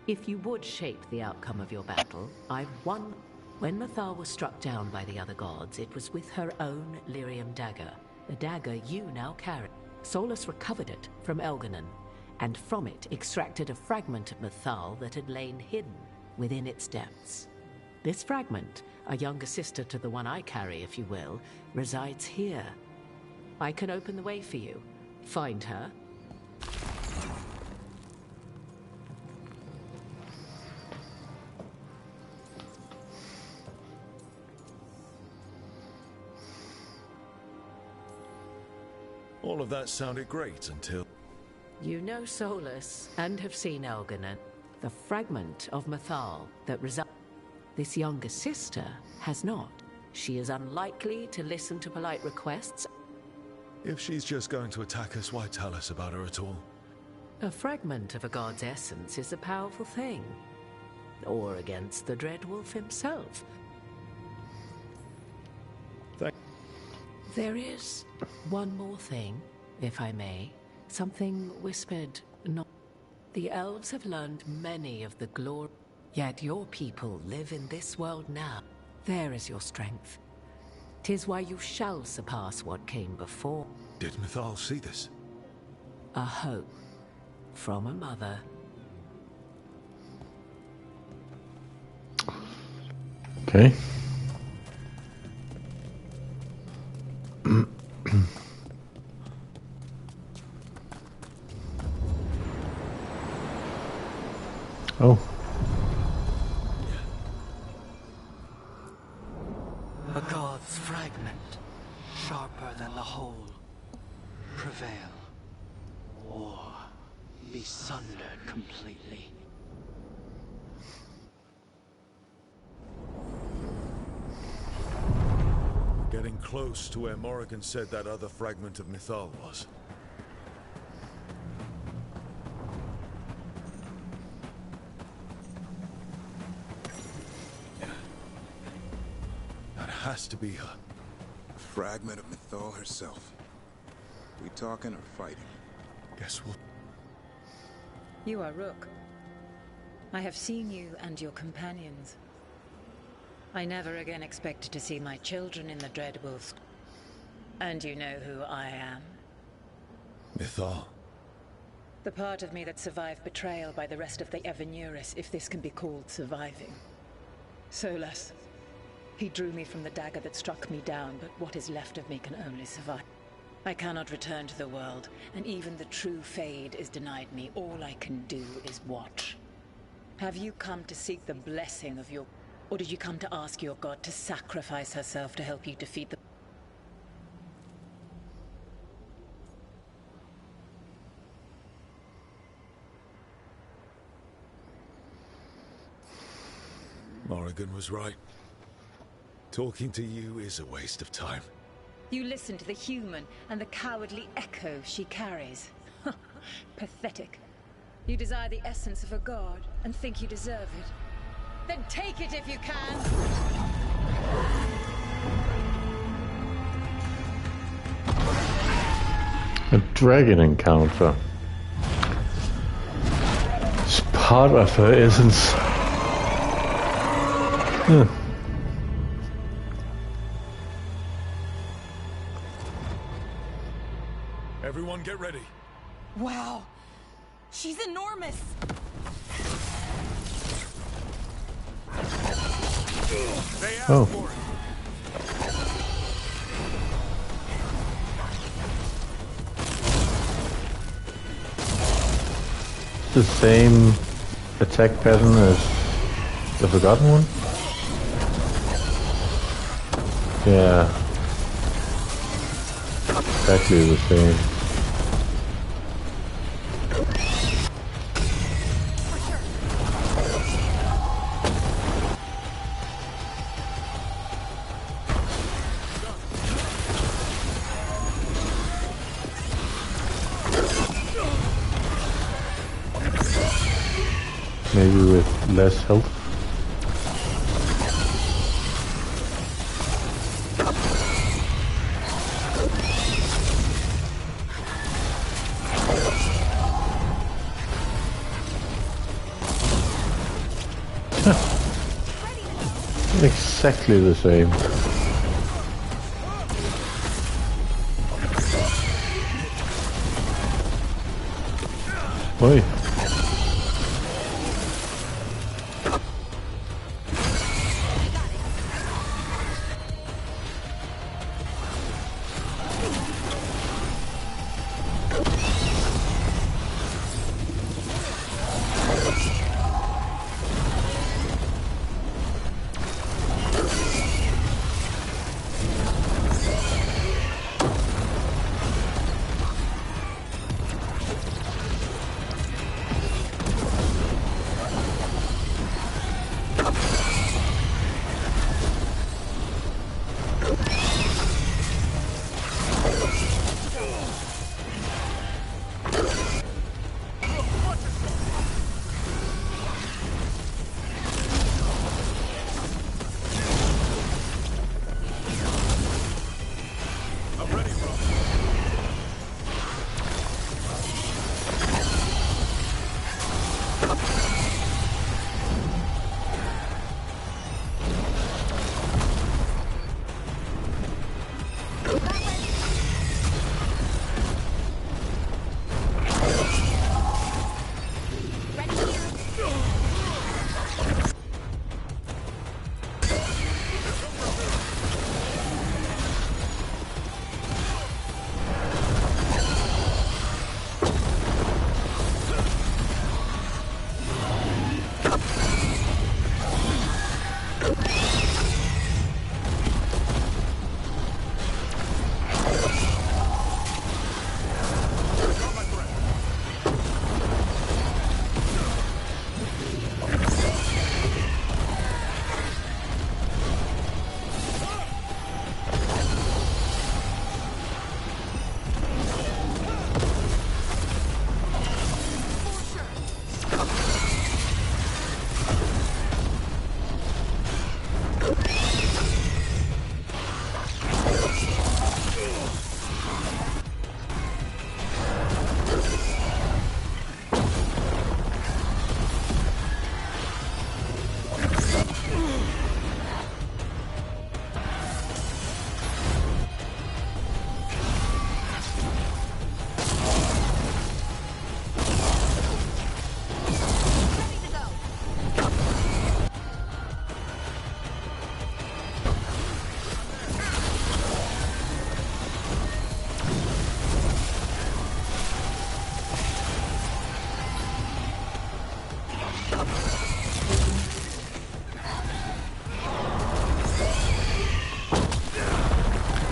If you would shape the outcome of your battle, I've won. When Mythal was struck down by the other gods, it was with her own lyrium dagger, the dagger you now carry. Solus recovered it from Elganon, and from it extracted a fragment of Mythal that had lain hidden within its depths. This fragment, a younger sister to the one I carry, if you will, resides here. I can open the way for you. Find her. All of that sounded great until... You know Solus, and have seen Elganon, the fragment of Mythal that resides. This younger sister has not. She is unlikely to listen to polite requests. If she's just going to attack us, why tell us about her at all? A fragment of a god's essence is a powerful thing. Or against the Dreadwolf himself. There is one more thing, if I may. Something whispered not. The elves have learned many of the glory. Yet your people live in this world now. There is your strength. 'Tis why you shall surpass what came before. Did Mythal see this? A hope from a mother. Okay. Oh. A god's fragment, sharper than the whole. Prevail, or be sundered completely. Getting close to where Morrigan said that other fragment of Mythal was. That has to be her. A fragment of Mythal herself. We talking or fighting? Guess we'll... You are Rook. I have seen you and your companions. I never again expected to see my children in the Dreadwolves. And you know who I am. Mythal. The part of me that survived betrayal by the rest of the Evenuris, if this can be called surviving. Solus. He drew me from the dagger that struck me down, but what is left of me can only survive. I cannot return to the world, and even the true Fade is denied me. All I can do is watch. Have you come to seek the blessing of your... Or did you come to ask your god to sacrifice herself to help you defeat the... Morrigan was right. Talking to you is a waste of time. You listen to the human and the cowardly echo she carries. Pathetic. You desire the essence of a god and think you deserve it. Then take it if you can! A dragon encounter. It's part of her essence. Everyone get ready. Wow. She's enormous. They asked for it. The same attack pattern as the Forgotten one? Yeah. Exactly the same. Maybe with less health. exactly the same. Oi.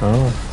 Oh.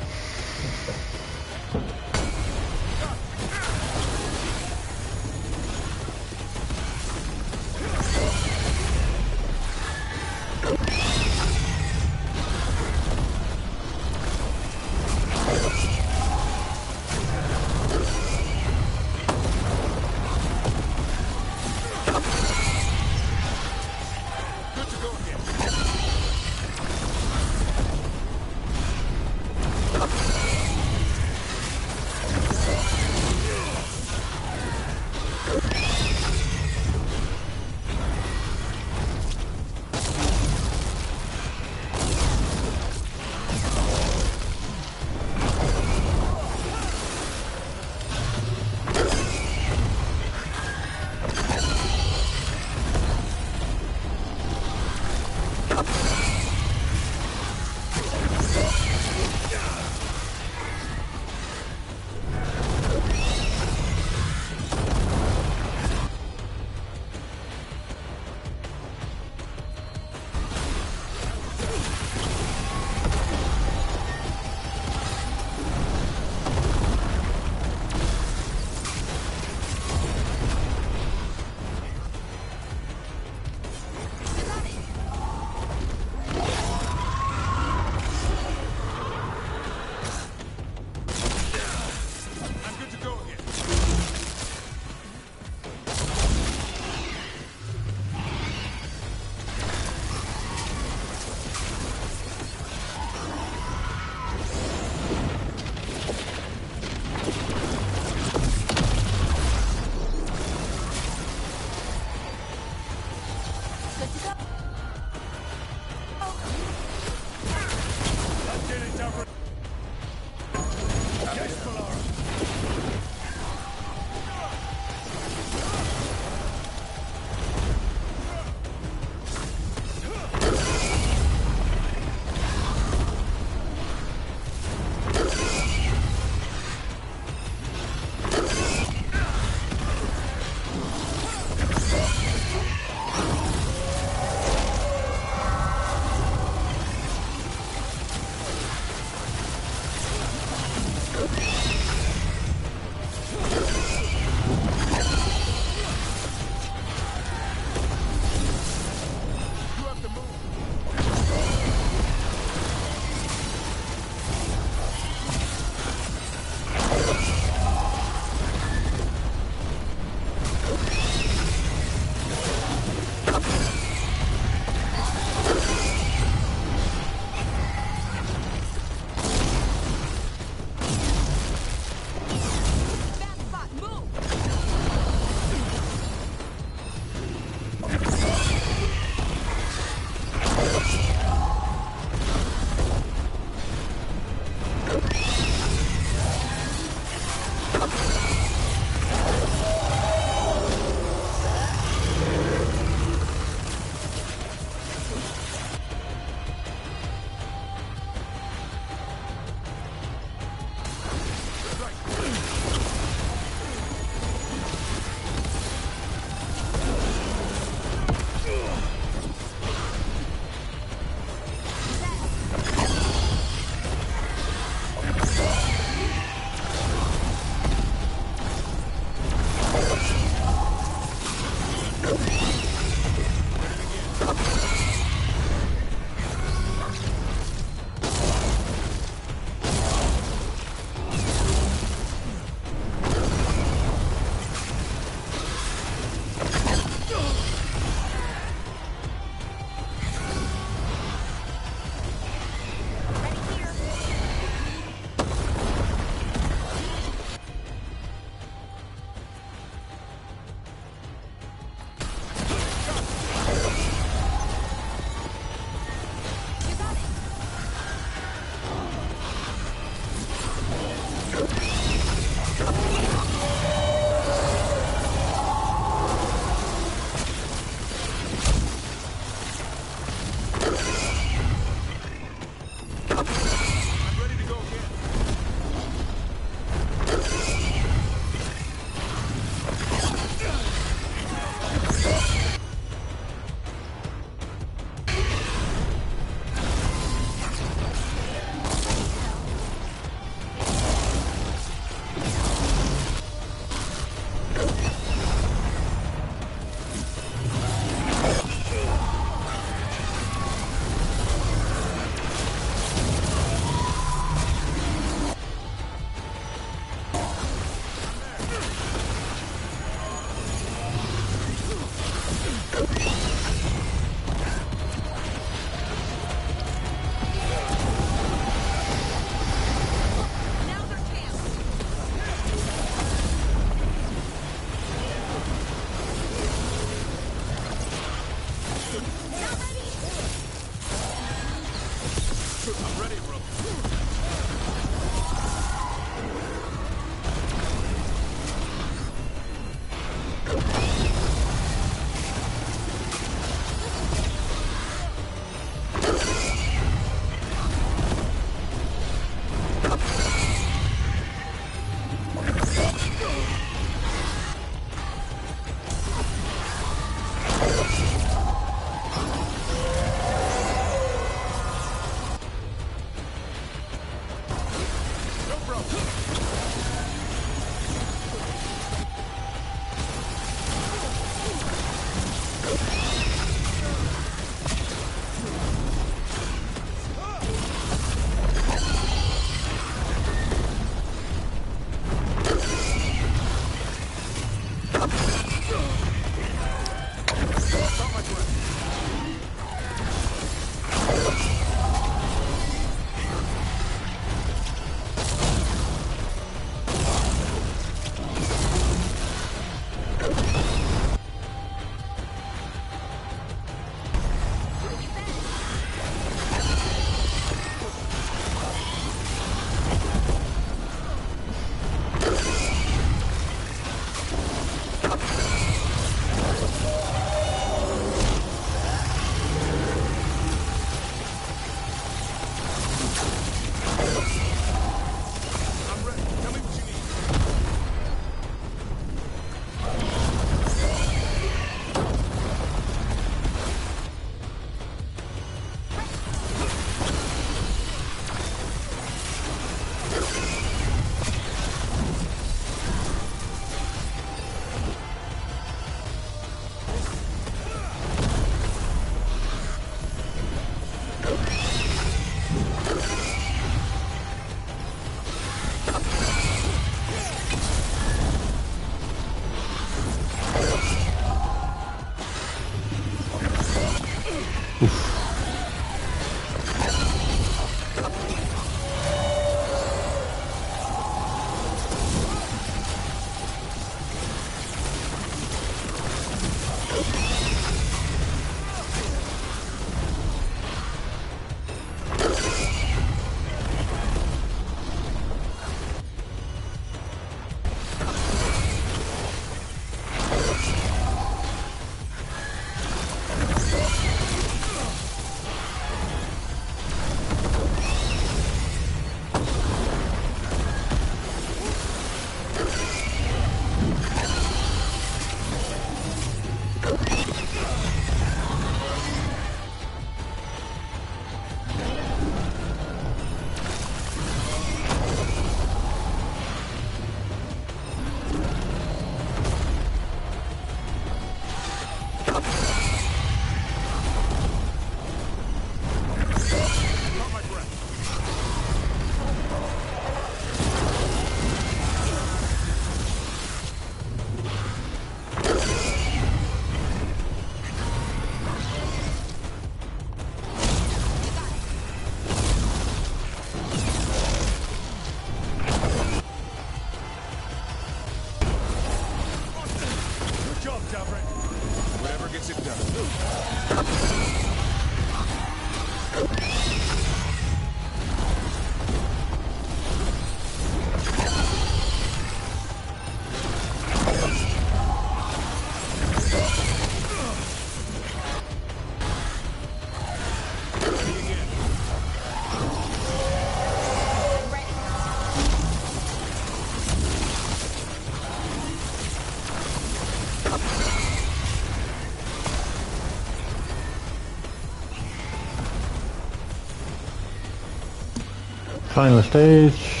Final stage.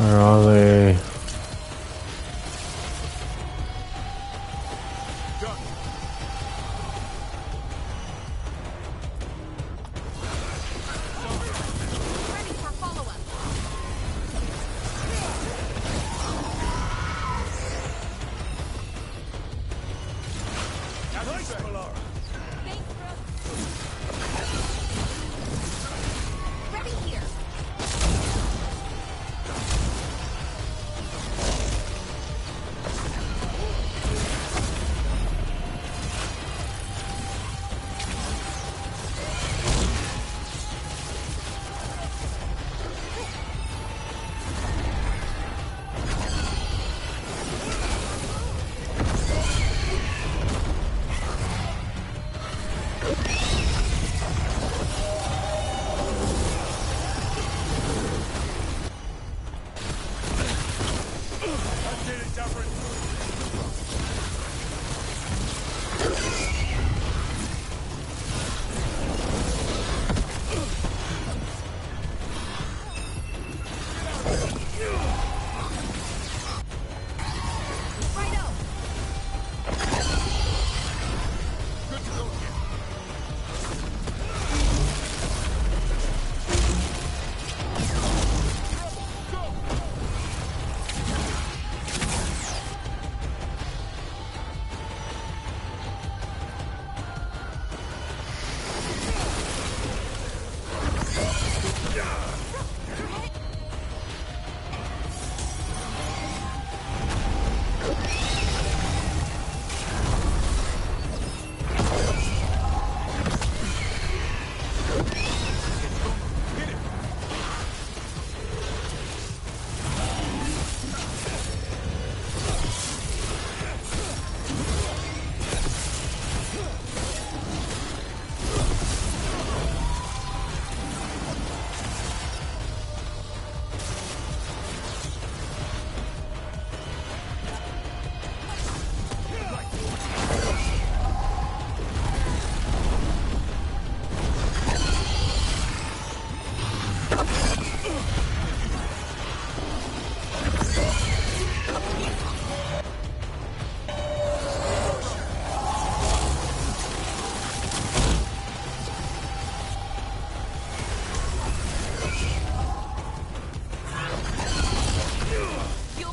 Where are they?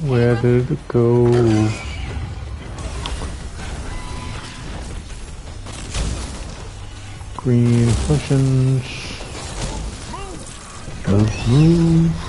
Where did it go? Green potions. Move.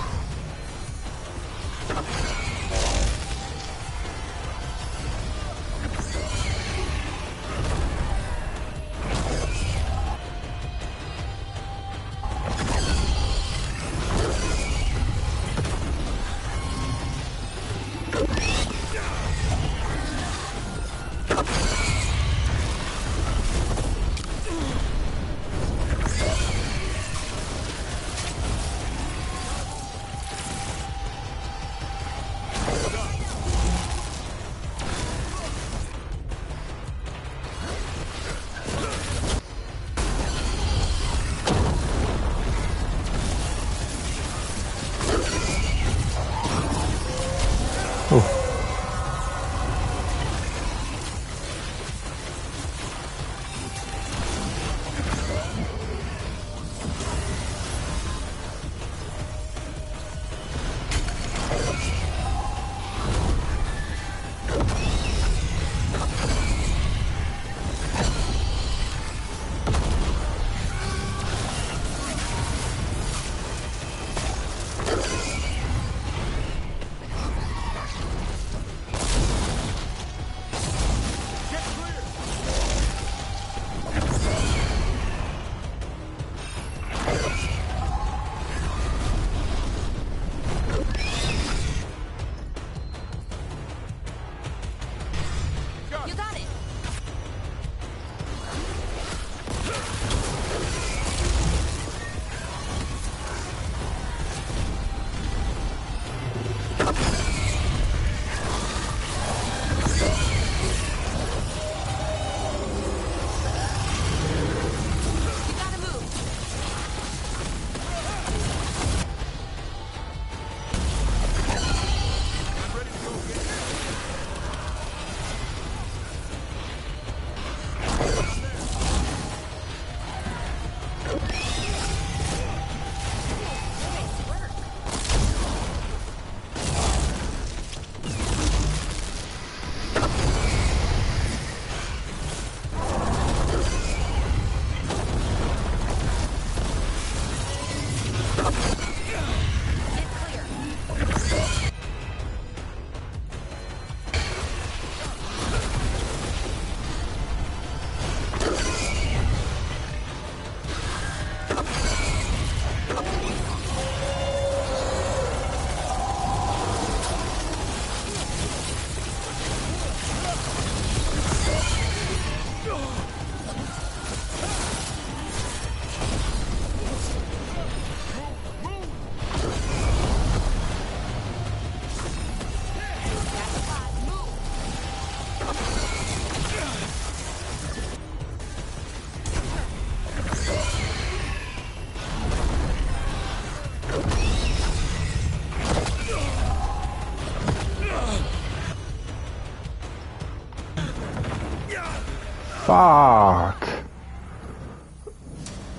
Fuck.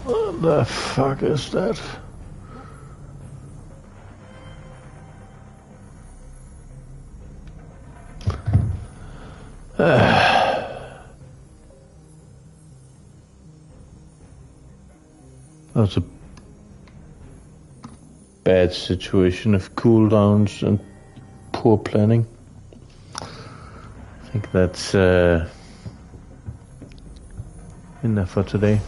What the fuck is that? That's a bad situation of cooldowns and poor planning. I think that's enough for today.